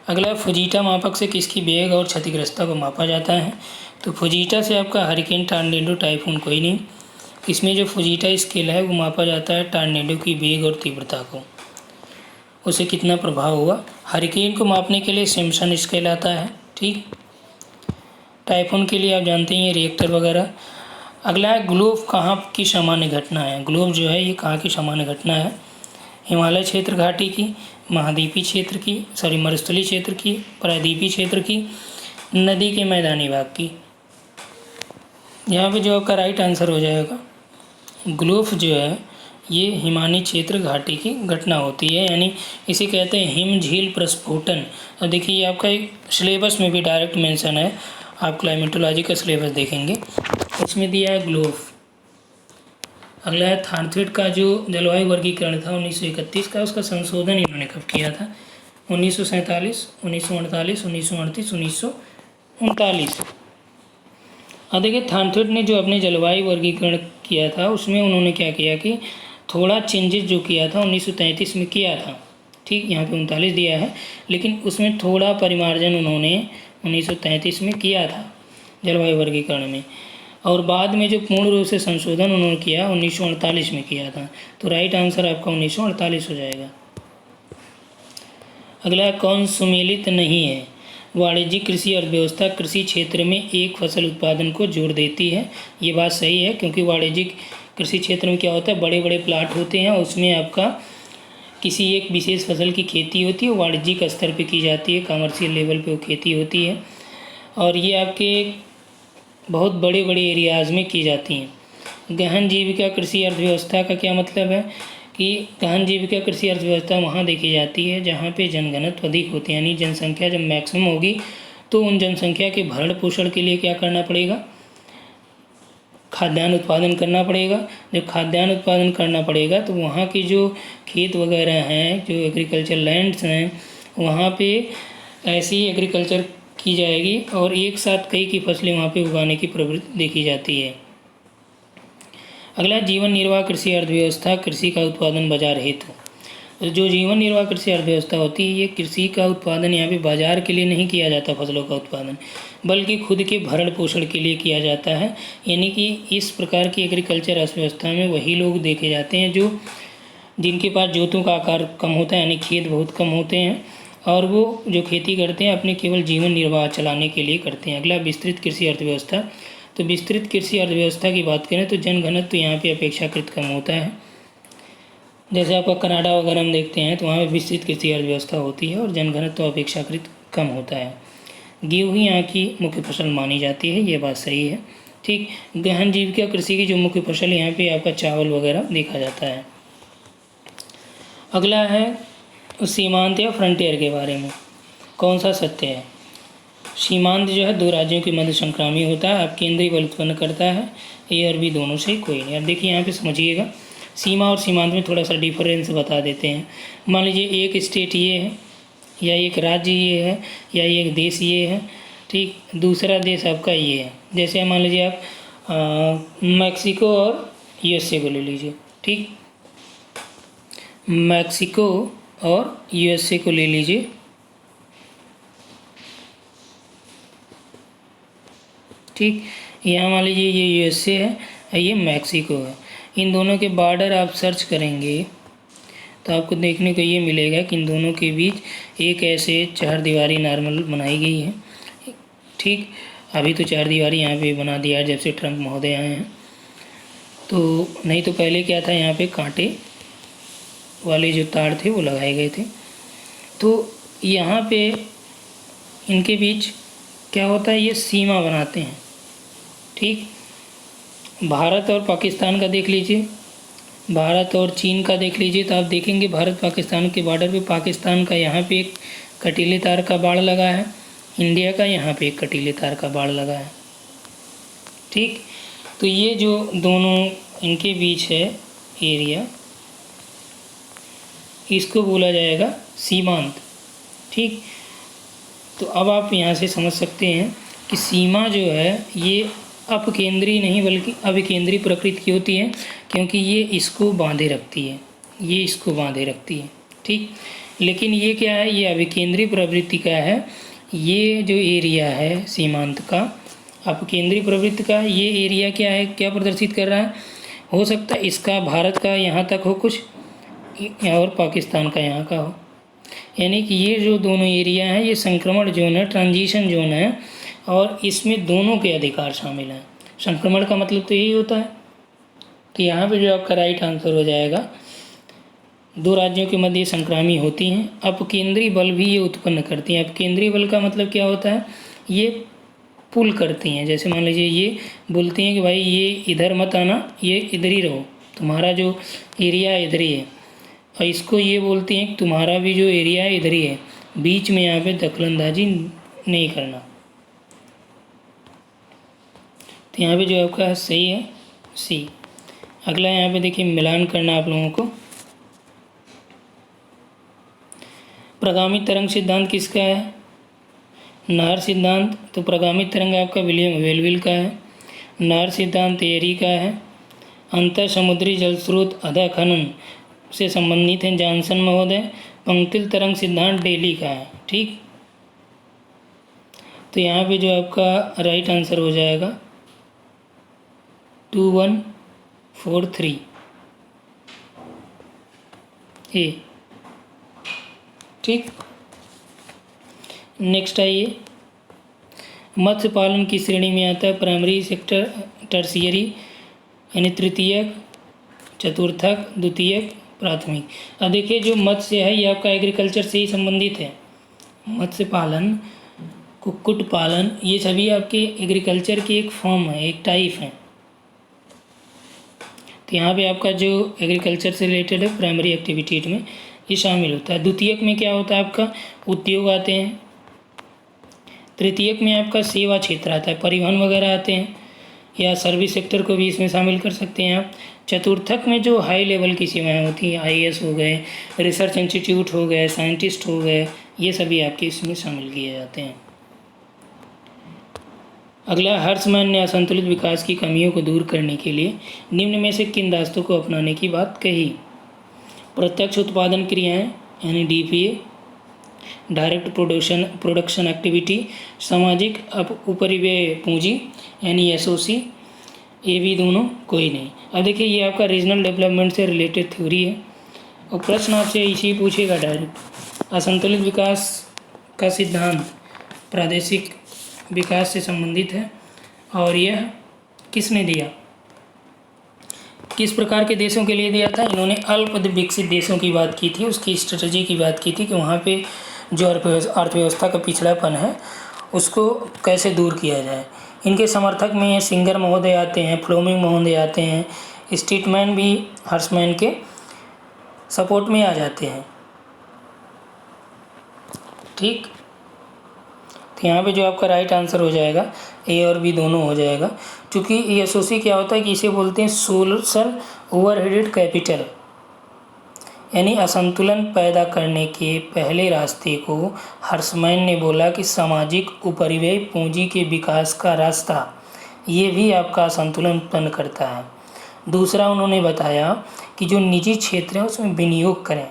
S1: अगला, फुजीटा मापक से किसकी वेग और क्षतिग्रस्तता को मापा जाता है? तो फुजीटा से आपका हरिकेन, टॉर्नेडो, टाइफून कोई नहीं। इसमें जो फुजीटा स्केल है वो मापा जाता है टॉर्नेडो की वेग और तीव्रता को, उसे कितना प्रभाव हुआ। हरिकेन को मापने के लिए सिम्पसन स्केल आता है। ठीक, टाइफून के लिए आप जानते हैं रिएक्टर वगैरह। अगला है, ग्लोब कहाँ की सामान्य घटना है? ग्लोब जो है ये कहाँ की सामान्य घटना है? हिमालय क्षेत्र घाटी की, महाद्वीपीय क्षेत्र की, मरुस्थलीय क्षेत्र की, प्रायद्वीपीय क्षेत्र की, नदी के मैदानी भाग की। यहाँ पे जो आपका राइट आंसर हो जाएगा, ग्लोब जो है ये हिमालय क्षेत्र घाटी की घटना होती है, यानी इसे कहते हैं हिम झील प्रस्फोटन। और देखिए ये आपका एक सिलेबस में भी डायरेक्ट मेंशन है, आप क्लाइमेटोलॉजी का सिलेबस देखेंगे इसमें दिया है ग्लोब। अगला है, थानथवेट का जो जलवायु वर्गीकरण था 1931 का, उसका संशोधन इन्होंने कब किया था? 1947, 1948, 1938, 1939। अब देखिए थानथवेट ने जो अपने जलवायु वर्गीकरण किया था उसमें उन्होंने क्या किया कि थोड़ा चेंजेस जो किया था 1933 में किया था। ठीक, यहाँ पे 39 दिया है, लेकिन उसमें थोड़ा परिमार्जन उन्होंने 1933 में किया था जलवायु वर्गीकरण में, और बाद में जो पूर्ण रूप से संशोधन उन्होंने किया 1948 में किया था। तो राइट आंसर आपका 1948 हो जाएगा। अगला, कौन सुमेलित नहीं है? वाणिज्यिक कृषि अर्थव्यवस्था कृषि क्षेत्र में एक फसल उत्पादन को जोड़ देती है, ये बात सही है, क्योंकि वाणिज्यिक कृषि क्षेत्र में क्या होता है, बड़े बड़े प्लाट होते हैं, उसमें आपका किसी एक विशेष फसल की खेती होती है, वाणिज्यिक स्तर पे की जाती है, कमर्शियल लेवल पे वो खेती होती है, और ये आपके बहुत बड़े बड़े एरियाज़ में की जाती हैं। गहन जीविका कृषि अर्थव्यवस्था का क्या मतलब है कि गहन जीविका कृषि अर्थव्यवस्था वहाँ देखी जाती है जहाँ पे जनघनत्व अधिक होते हैं, यानी जनसंख्या जब मैक्सिमम होगी तो उन जनसंख्या के भरण पोषण के लिए क्या करना पड़ेगा? खाद्यान्न उत्पादन करना पड़ेगा। जब खाद्यान्न उत्पादन करना पड़ेगा तो वहाँ की जो खेत वगैरह हैं, जो एग्रीकल्चर लैंड्स हैं, वहाँ पे ऐसी एग्रीकल्चर की जाएगी और एक साथ कई की फसलें वहाँ पे उगाने की प्रवृत्ति देखी जाती है। अगला, जीवन निर्वाह कृषि अर्थव्यवस्था कृषि का उत्पादन बाजार हेतु। जो जीवन निर्वाह कृषि अर्थव्यवस्था होती है ये कृषि का उत्पादन यहाँ पे बाजार के लिए नहीं किया जाता फसलों का उत्पादन, बल्कि खुद के भरण पोषण के लिए किया जाता है। यानी कि इस प्रकार की एग्रीकल्चर अर्थव्यवस्था में वही लोग देखे जाते हैं जो जिनके पास जोतों का आकार कम होता है, यानी खेत बहुत कम होते हैं, और वो जो खेती करते हैं अपने केवल जीवन निर्वाह चलाने के लिए करते हैं। अगला, विस्तृत कृषि अर्थव्यवस्था। तो विस्तृत कृषि अर्थव्यवस्था की बात करें तो जनघनत्व यहाँ पे अपेक्षाकृत कम होता है। जैसे आपका कनाडा वगैरह हम देखते हैं तो वहाँ पे विस्तृत कृषि अर्थव्यवस्था होती है और जनघनत्व तो अपेक्षाकृत कम होता है। गेहूँ यहाँ की मुख्य फसल मानी जाती है, ये बात सही है। ठीक, गहन जीविका कृषि की जो मुख्य फसल यहाँ पे आपका चावल वगैरह देखा जाता है। अगला है सीमांत या फ्रंटियर के बारे में, कौन सा सत्य है। सीमांत जो है दो राज्यों के मध्य संक्रामी होता है, अब केंद्रीय बल उत्पन्न करता है, ए और बी दोनों से कोई नहीं। अब देखिए यहाँ पे समझिएगा, सीमा और सीमांत में थोड़ा सा डिफरेंस बता देते हैं। मान लीजिए एक स्टेट ये है, या एक राज्य ये है, या एक देश ये है, ठीक, दूसरा देश आपका ये है। जैसे मान लीजिए आप मैक्सिको और यूएसए को ले लीजिए, ठीक, मैक्सिको और यूएसए को ले लीजिए। ठीक, यहाँ मान लीजिए ये यूएसए है और ये मैक्सिको है। इन दोनों के बॉर्डर आप सर्च करेंगे तो आपको देखने को ये मिलेगा कि इन दोनों के बीच एक ऐसे चार दीवारी नॉर्मल बनाई गई है। ठीक, अभी तो चार दीवारी यहाँ पे बना दिया है जब से ट्रम्प महोदय आए हैं, तो नहीं तो पहले क्या था, यहाँ पे कांटे वाले जो तार थे वो लगाए गए थे। तो यहाँ पे इनके बीच क्या होता है, ये सीमा बनाते हैं। ठीक, भारत और पाकिस्तान का देख लीजिए, भारत और चीन का देख लीजिए, तो आप देखेंगे भारत पाकिस्तान के बॉर्डर पे पाकिस्तान का यहाँ पे एक कटीले तार का बाड़ लगा है, इंडिया का यहाँ पे एक कटीले तार का बाड़ लगा है। ठीक, तो ये जो दोनों इनके बीच है एरिया, इसको बोला जाएगा सीमांत। ठीक, तो अब आप यहाँ से समझ सकते हैं कि सीमा जो है ये अपकेंद्री नहीं बल्कि अभिकेंद्री प्रकृति की होती है, क्योंकि ये इसको बांधे रखती है, ये इसको बांधे रखती है। ठीक, लेकिन ये क्या है, ये अभिकेंद्री प्रवृत्ति का है। ये जो एरिया है सीमांत का, अपकेंद्री प्रवृत्ति का, ये एरिया क्या है, क्या प्रदर्शित कर रहा है, हो सकता है इसका भारत का यहाँ तक हो कुछ और पाकिस्तान का यहाँ का हो। यानी कि ये जो दोनों एरिया हैं ये संक्रमण जोन है, ट्रांजिशन जोन है, और इसमें दोनों के अधिकार शामिल हैं। संक्रमण का मतलब तो यही होता है कि यहाँ पे जो आपका राइट आंसर हो जाएगा, दो राज्यों के मध्य संक्रामी होती हैं, अपकेंद्री बल भी ये उत्पन्न करती हैं। अपकेंद्री बल का मतलब क्या होता है, ये पुल करती हैं। जैसे मान लीजिए ये बोलती हैं कि भाई ये इधर मत आना, ये इधर ही रहो, तुम्हारा जो एरिया इधर ही है, और इसको ये बोलती हैं कि तुम्हारा भी जो एरिया है इधर ही है, बीच में यहाँ पे दखलंदाजी नहीं करना। तो यहाँ पे जो आपका सही है सी। अगला यहाँ पे देखिए मिलान करना आप लोगों को। प्रगामी तरंग सिद्धांत किसका है, नार सिद्धांत। तो प्रगामी तरंग आपका विलियम वेलविल का है, नार सिद्धांत एरी का है। अंतर समुद्री जल स्रोत अधा खनन से संबंधित हैं जॉनसन महोदय। पंक्तिल तरंग सिद्धांत डेली का है। ठीक, तो यहाँ पे जो आपका राइट आंसर हो जाएगा 2143 ए। ठीक, नेक्स्ट आइए, मत्स्य पालन की श्रेणी में आता है प्राइमरी सेक्टर, टर्शियरी यानी तृतीयक, चतुर्थक, द्वितीयक, प्राथमिक। अब देखिए जो मत्स्य है ये आपका एग्रीकल्चर से ही संबंधित है। मत्स्य पालन, कुक्कुट पालन, ये सभी आपके एग्रीकल्चर की एक फॉर्म है, एक टाइप है। तो यहाँ पे आपका जो एग्रीकल्चर से रिलेटेड है प्राइमरी एक्टिविटी में ये शामिल होता है। द्वितीयक में क्या होता है आपका उद्योग आते हैं। तृतीयक में आपका सेवा क्षेत्र आता है, परिवहन वगैरह आते हैं, या सर्विस सेक्टर को भी इसमें शामिल कर सकते हैं आप। चतुर्थक में जो हाई लेवल की सेवाएं होती हैं, आईएएस हो गए, रिसर्च इंस्टीट्यूट हो गए, साइंटिस्ट हो गए, ये सभी आपके इसमें शामिल किए जाते हैं। अगला, हर्षमैन ने असंतुलित विकास की कमियों को दूर करने के लिए निम्न में से किन रास्तों को अपनाने की बात कही। प्रत्यक्ष उत्पादन क्रियाएं यानी डीपीए, डायरेक्ट प्रोडक्शन एक्टिविटी, सामाजिक उपरिव्यय पूंजी यानी एसओसी, ये भी दोनों कोई नहीं। अब देखिए ये आपका रीजनल डेवलपमेंट से रिलेटेड थ्योरी है और प्रश्न आपसे इसी पूछेगा डायरेक्ट। असंतुलित विकास का सिद्धांत प्रादेशिक विकास से संबंधित है और यह किसने दिया, किस प्रकार के देशों के लिए दिया था? इन्होंने अल्प विकसित देशों की बात की थी, उसकी स्ट्रेटजी की बात की थी कि वहाँ पे जो अर्थव्यवस्था का पिछड़ापन है उसको कैसे दूर किया जाए। इनके समर्थक में सिंगर महोदय आते हैं, फ्लोमिंग महोदय आते हैं, स्टेटमैन भी हर्समैन के सपोर्ट में आ जाते हैं। ठीक, तो यहाँ पे जो आपका राइट आंसर हो जाएगा ए और बी दोनों हो जाएगा, क्योंकि ये एसओसी क्या होता है कि इसे बोलते हैं सोशल ओवरहेडेड कैपिटल, यानी असंतुलन पैदा करने के पहले रास्ते को हर्समैन ने बोला कि सामाजिक उपरिव्यय पूंजी के विकास का रास्ता, ये भी आपका असंतुलन उत्पन्न करता है। दूसरा उन्होंने बताया कि जो निजी क्षेत्र है उसमें विनियोग करें,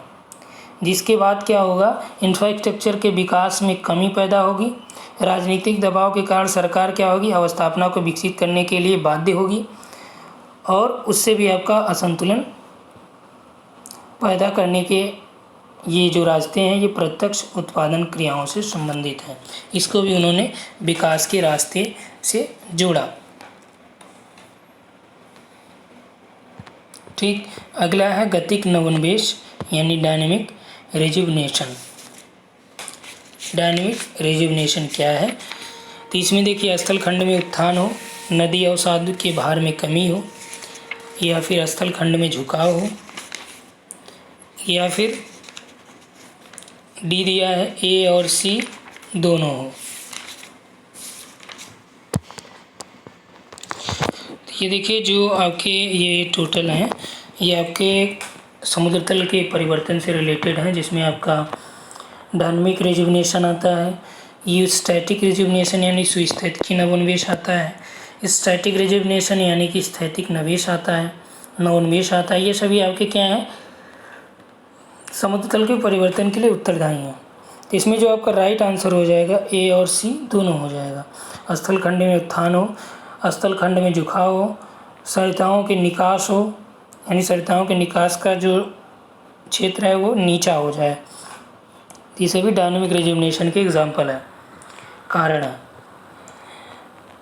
S1: जिसके बाद क्या होगा, इंफ्रास्ट्रक्चर के विकास में कमी पैदा होगी, राजनीतिक दबाव के कारण सरकार क्या होगी, अवस्थापना को विकसित करने के लिए बाध्य होगी, और उससे भी आपका असंतुलन पैदा करने के ये जो रास्ते हैं ये प्रत्यक्ष उत्पादन क्रियाओं से संबंधित हैं। इसको भी उन्होंने विकास के रास्ते से जोड़ा। ठीक, अगला है गतिक नवोन्मेष यानी डायनेमिक रिजुविनेशन। डायनेमिक रिजुविनेशन क्या है? तो इसमें देखिए स्थल खंड में उत्थान हो, नदी अवसाद के भार में कमी हो, या फिर स्थल खंड में झुकाव हो, या फिर डी दिया है ए और सी दोनों हो। ये देखिए जो आपके ये टोटल हैं ये आपके समुद्र तल के परिवर्तन से रिलेटेड हैं, जिसमें आपका डायनेमिक रिजुविनेशन आता है, ये स्टैटिक रिजुविनेशन यानी सुस्थैतिकी नवोन्मेष आता है, स्टैटिक रिजुविनेशन यानी कि स्थैतिक नवेश आता है, नवोन्मेष आता है। ये सभी आपके क्या हैं, समुद्र तल के परिवर्तन के लिए उत्तरदायी हैं। तो इसमें जो आपका राइट आंसर हो जाएगा ए और सी दोनों हो जाएगा। स्थल खंड में उत्थान हो, स्थल खंड में झुकाव हो, सरिताओं के निकास हो, यानी सरिताओं के निकास का जो क्षेत्र है वो नीचा हो जाए। ये सभी डायनेमिक रिजुविनेशन के एग्जाम्पल है, कारण है।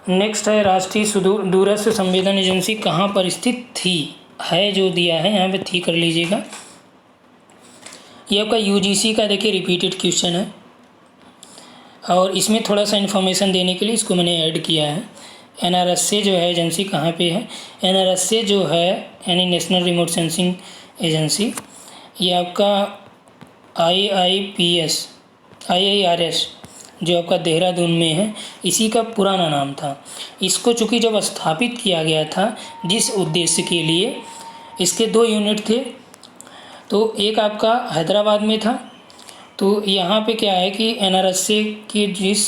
S1: नेक्स्ट है राष्ट्रीय दूरस्थ संवेदन एजेंसी कहाँ पर स्थित थी, है जो दिया है यहाँ पे थी कर लीजिएगा। ये आपका यूजीसी का देखिए रिपीटेड क्वेश्चन है, और इसमें थोड़ा सा इन्फॉर्मेशन देने के लिए इसको मैंने ऐड किया है। एनआरएसए जो है एजेंसी कहाँ पे है, एनआरएसए जो है यानी नेशनल रिमोट सेंसिंग एजेंसी, ये आपका IIRS जो आपका देहरादून में है, इसी का पुराना नाम था। इसको चूँकि जब स्थापित किया गया था जिस उद्देश्य के लिए, इसके 2 यूनिट थे, तो एक आपका हैदराबाद में था। तो यहाँ पे क्या है कि एनआरएसए की जिस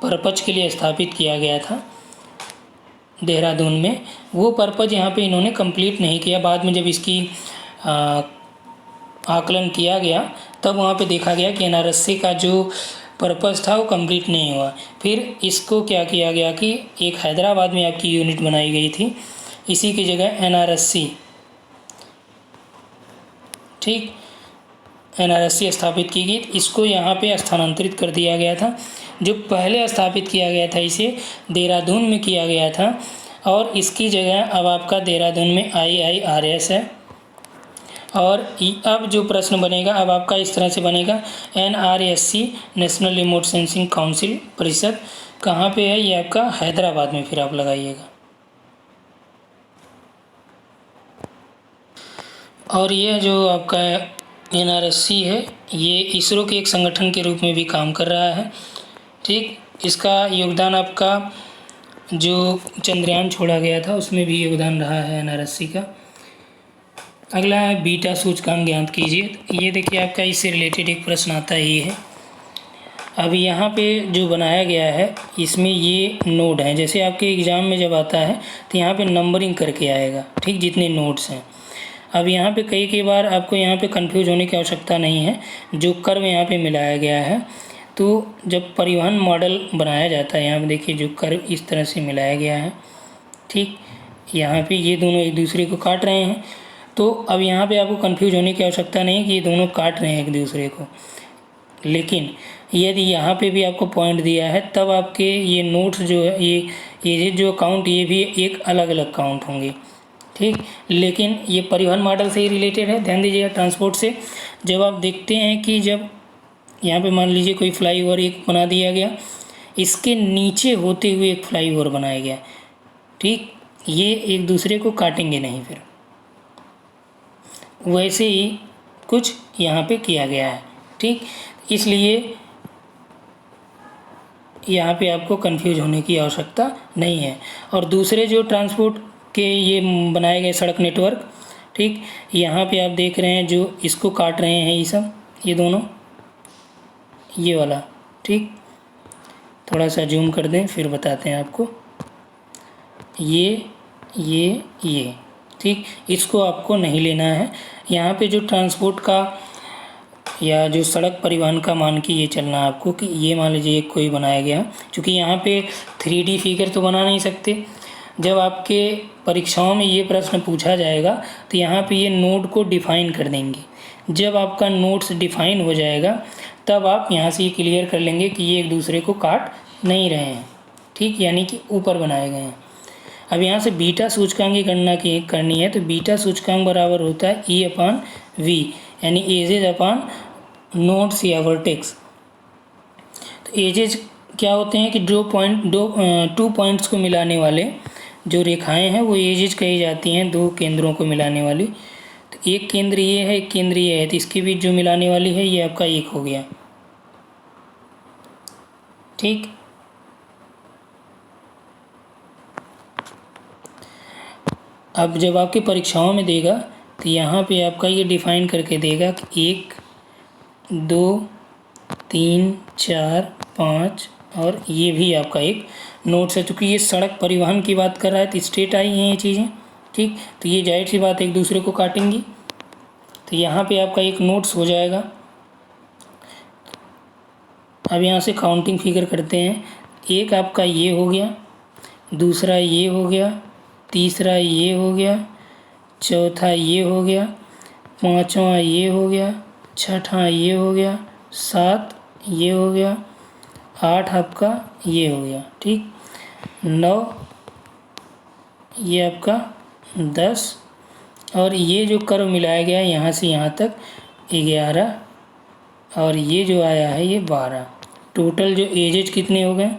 S1: पर्पज के लिए स्थापित किया गया था देहरादून में, वो पर्पज यहाँ पे इन्होंने कंप्लीट नहीं किया। बाद में जब इसकी आकलन किया गया तब वहाँ पे देखा गया कि एनआरएसए का जो पर्पस था वो कंप्लीट नहीं हुआ। फिर इसको क्या किया गया कि एक हैदराबाद में आपकी यूनिट बनाई गई थी, इसी की जगह एनआरएससी, ठीक, एनआरएससी स्थापित की गई। इसको यहाँ पे स्थानांतरित कर दिया गया था। जो पहले स्थापित किया गया था इसे देहरादून में किया गया था, और इसकी जगह अब आपका देहरादून में IIRS है। और अब जो प्रश्न बनेगा अब आपका इस तरह से बनेगा, NRSC national remote sensing council परिषद कहाँ पे है, ये आपका हैदराबाद में, फिर आप लगाइएगा। और ये जो आपका NRSC है ये इसरो के एक संगठन के रूप में भी काम कर रहा है, ठीक। इसका योगदान आपका जो चंद्रयान छोड़ा गया था उसमें भी योगदान रहा है NRSC का। अगला है बीटा सूचकांक ज्ञात कीजिए। ये देखिए आपका इससे रिलेटेड एक प्रश्न आता ही है। अब यहाँ पे जो बनाया गया है इसमें ये नोड हैं, जैसे आपके एग्ज़ाम में जब आता है तो यहाँ पे नंबरिंग करके आएगा, ठीक, जितने नोड्स हैं। अब यहाँ पे कई बार आपको यहाँ पे कंफ्यूज होने की आवश्यकता नहीं है, जो कर्व यहाँ पे मिलाया गया है। तो जब परिवहन मॉडल बनाया जाता है, यहाँ पे देखिए जो कर्व इस तरह से मिलाया गया है, ठीक, यहाँ पे ये दोनों एक दूसरे को काट रहे हैं। तो अब यहाँ पे आपको कंफ्यूज होने की आवश्यकता नहीं कि ये दोनों काट रहे हैं एक दूसरे को, लेकिन यदि यहाँ पे भी आपको पॉइंट दिया है तब आपके ये नोट्स जो है ये जो काउंट ये भी एक अलग अलग काउंट होंगे, ठीक। लेकिन ये परिवहन मॉडल से ही रिलेटेड है, ध्यान दीजिएगा ट्रांसपोर्ट से। जब आप देखते हैं कि जब यहाँ पे मान लीजिए कोई फ्लाईओवर एक बना दिया गया, इसके नीचे होते हुए एक फ्लाईओवर बनाया गया, ठीक, ये एक दूसरे को काटेंगे नहीं, फिर वैसे ही कुछ यहाँ पे किया गया है, ठीक। इसलिए यहाँ पे आपको कंफ्यूज होने की आवश्यकता नहीं है। और दूसरे जो ट्रांसपोर्ट के ये बनाए गए सड़क नेटवर्क, ठीक, यहाँ पे आप देख रहे हैं जो इसको काट रहे हैं ये सब, ये दोनों, ये वाला, ठीक। थोड़ा सा जूम कर दें फिर बताते हैं आपको। ये ठीक, इसको आपको नहीं लेना है। यहाँ पे जो ट्रांसपोर्ट का या जो सड़क परिवहन का मान के ये चलना है आपको कि ये मान लीजिए कोई बनाया गया, क्योंकि यहाँ पे 3D फिगर तो बना नहीं सकते। जब आपके परीक्षाओं में ये प्रश्न पूछा जाएगा तो यहाँ पे ये नोड को डिफ़ाइन कर देंगे। जब आपका नोड्स डिफ़ाइन हो जाएगा तब आप यहाँ से ये क्लियर कर लेंगे कि ये एक दूसरे को काट नहीं रहे हैं, ठीक, यानी कि ऊपर बनाए गए हैं। अब यहाँ से बीटा सूचकांक की गणना करनी है, तो बीटा सूचकांक बराबर होता है E/V, यानी एजेज अपान नोड्स या वर्टेक्स। तो एजेज क्या होते हैं कि टू पॉइंट्स को मिलाने वाले जो रेखाएं हैं वो एजेज कही जाती हैं, दो केंद्रों को मिलाने वाली। तो एक केंद्र ये है, एक केंद्र ये है, तो इसके बीच जो मिलाने वाली है ये आपका एक हो गया, ठीक। अब जब आपकी परीक्षाओं में देगा तो यहाँ पे आपका ये डिफ़ाइन करके देगा कि 1 2 3 4 5 और ये भी आपका एक नोट्स है। चूँकि ये सड़क परिवहन की बात कर रहा है तो स्ट्रेट आई हैं ये चीज़ें, ठीक। तो ये जाहिर सी बात एक दूसरे को काटेंगी, तो यहाँ पे आपका एक नोट्स हो जाएगा। अब यहाँ से काउंटिंग फिगर करते हैं। एक आपका ये हो गया, दूसरा ये हो गया, तीसरा ये हो गया, चौथा ये हो गया, पांचवा ये हो गया, छठा ये हो गया, 7 ये हो गया, 8 आपका ये हो गया, ठीक। 9 ये आपका 10 और ये जो कर्व मिलाया गया है यहाँ से यहाँ तक 11 और ये जो आया है ये 12। टोटल जो एजेज कितने हो गए?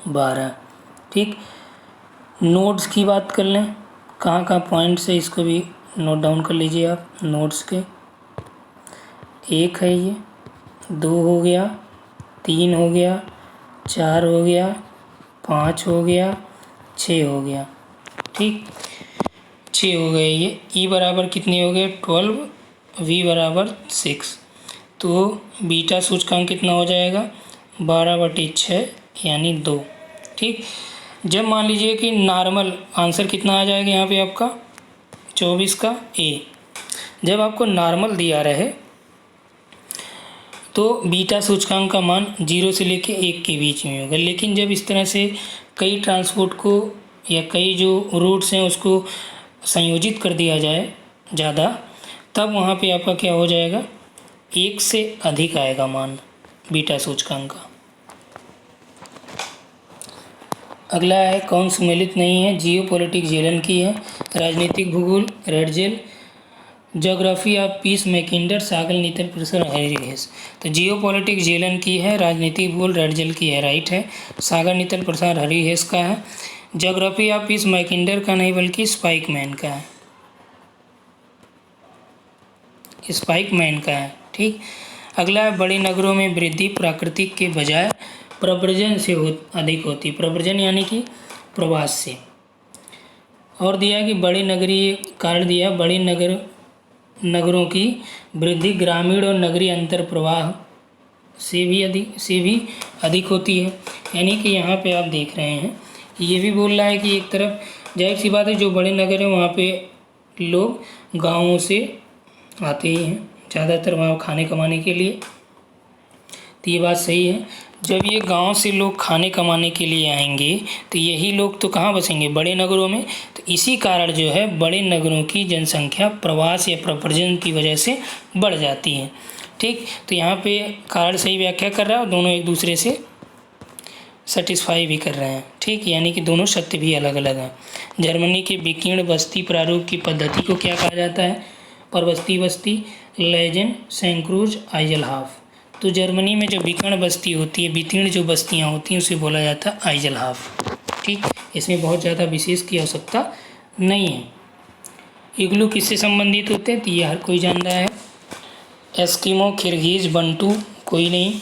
S1: 12, ठीक। नोड्स की बात कर लें, कहाँ कहाँ पॉइंट्स है इसको भी नोट डाउन कर लीजिए आप। नोड्स के 1 है, ये 2 हो गया, 3 हो गया, 4 हो गया, 5 हो गया, 6 हो गया, ठीक। 6 हो गए ये। ई बराबर कितने हो गए? 12, वी बराबर 6। तो बीटा सूचकांक कितना हो जाएगा? 12/6 यानी 2, ठीक। जब मान लीजिए कि नॉर्मल आंसर कितना आ जाएगा यहाँ पे आपका 24 का ए। जब आपको नॉर्मल दिया रहे तो बीटा सूचकांक का मान 0 से लेके 1 के बीच में होगा। लेकिन जब इस तरह से कई ट्रांसपोर्ट को या कई जो रूट्स हैं उसको संयोजित कर दिया जाए ज़्यादा, तब वहाँ पे आपका क्या हो जाएगा? 1 से अधिक आएगा मान बीटा सूचकांक का। अगला है कौन सम्मिलित नहीं है? जियोपॉलिटिक्स जेलन की है, राजनीतिक भूगोल Ratzel, geography of peace Mackinder, सागर नीतल प्रसर हैरिहेस। तो जियोपॉलिटिक्स जेलन की है, राजनीतिक भूगोल रेडजेल की है, राइट है। सागर नीतल प्रसाद हैरिहेस का है। ज्योग्राफी ऑफ पीस मैकिंडर का नहीं बल्कि स्पाइकमैन का है, स्पाइकमैन का है, ठीक। अगला है बड़े नगरों में वृद्धि प्राकृतिक के बजाय प्रव्रजन से अधिक होती। प्रव्रजन यानी कि प्रवास से। और दिया कि बड़े नगरीय कारण दिया, बड़े नगरों की वृद्धि ग्रामीण और नगरीय अंतर प्रवाह से भी अधिक होती है। यानी कि यहाँ पे आप देख रहे हैं ये भी बोल रहा है कि एक तरफ जाहिर सी बात है जो बड़े नगर हैं वहाँ पे लोग गाँवों से आते ही हैं ज़्यादातर वहाँ खाने कमाने के लिए। तो ये बात सही है। जब ये गांव से लोग खाने कमाने के लिए आएंगे तो यही लोग तो कहाँ बसेंगे? बड़े नगरों में। तो इसी कारण जो है बड़े नगरों की जनसंख्या प्रवास या प्रव्रजन की वजह से बढ़ जाती है, ठीक, तो यहाँ पे कार्ड सही व्याख्या कर रहा है और दोनों एक दूसरे से सेटिस्फाई भी कर रहे हैं। ठीक, यानी कि दोनों सत्य भी अलग अलग हैं। जर्मनी के विकीर्ण बस्ती प्रारूप की पद्धति को क्या कहा जाता है? परबस्ती बस्ती, लेजेंड, सैंक्रूज, आइजलहाफ। तो जर्मनी में जो विकर्ण बस्ती होती है, विकीर्ण जो बस्तियाँ होती हैं, उसे बोला जाता है आइजलहाफ। ठीक, इसमें बहुत ज़्यादा विशेष की आवश्यकता नहीं है। इग्लू किससे संबंधित होते हैं? तो ये हर कोई जान रहा है। एस्किमो, किर्गिज, बंटू, कोई नहीं।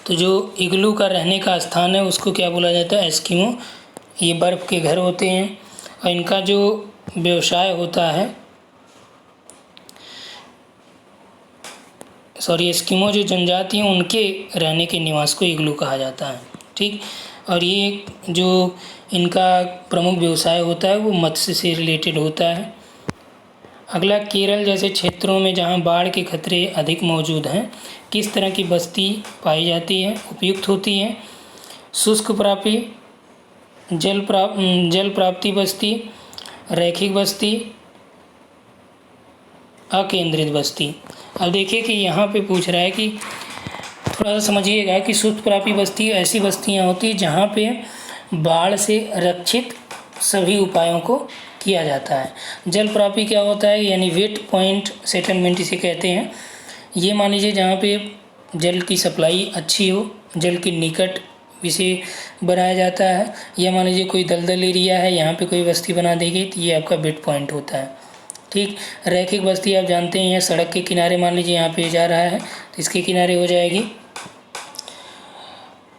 S1: तो जो इग्लू का रहने का स्थान है उसको क्या बोला जाता है? एस्किमो। ये बर्फ़ के घर होते हैं और इनका जो व्यवसाय होता है, एस्किमो जो जनजाति हैं उनके रहने के निवास को इग्लू कहा जाता है। ठीक, और ये जो इनका प्रमुख व्यवसाय होता है वो मत्स्य से रिलेटेड होता है। अगला, केरल जैसे क्षेत्रों में जहाँ बाढ़ के खतरे अधिक मौजूद हैं, किस तरह की बस्ती पाई जाती है, उपयुक्त होती है? शुष्क प्रापी, जल प्राप्ति बस्ती, रैखिक बस्ती, अकेंद्रित बस्ती। अब देखिए कि यहाँ पे पूछ रहा है कि थोड़ा सा समझिएगा कि शुष्क प्रापी बस्ती ऐसी बस्तियाँ होती हैं जहाँ पे बाढ़ से रक्षित सभी उपायों को किया जाता है। जल प्रापी क्या होता है? यानी वेट पॉइंट सेटलमेंट इसे कहते हैं। ये मान लीजिए जहाँ पे जल की सप्लाई अच्छी हो, जल के निकट इसे बनाया जाता है। या मान लीजिए कोई दलदल एरिया है, यहाँ पे कोई बस्ती बना देगी, तो ये आपका वेट पॉइंट होता है। ठीक, रैखिक बस्ती आप जानते हैं, सड़क के किनारे मान लीजिए यहाँ पे जा रहा है तो इसके किनारे हो जाएगी।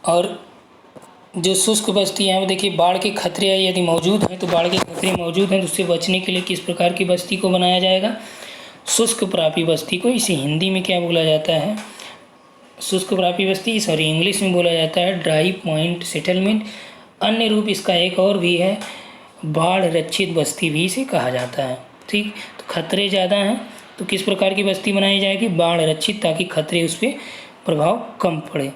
S1: और जो शुष्क बस्ती यहाँ पे देखिए बाढ़ के खतरे यदि मौजूद हैं, तो बाढ़ के खतरे मौजूद हैं तो उससे बचने के लिए किस प्रकार की बस्ती को बनाया जाएगा? शुष्क प्रापी बस्ती को। इसे हिंदी में क्या बोला जाता है? शुष्क प्रापी बस्ती, इंग्लिश में बोला जाता है ड्राई पॉइंट सेटलमेंट। अन्य रूप इसका एक और भी है, बाढ़ रक्षित बस्ती भी इसे कहा जाता है। ठीक, तो खतरे ज़्यादा हैं तो किस प्रकार की बस्ती बनाई जाएगी? बाढ़ रक्षित, ताकि खतरे उस पर प्रभाव कम पड़े।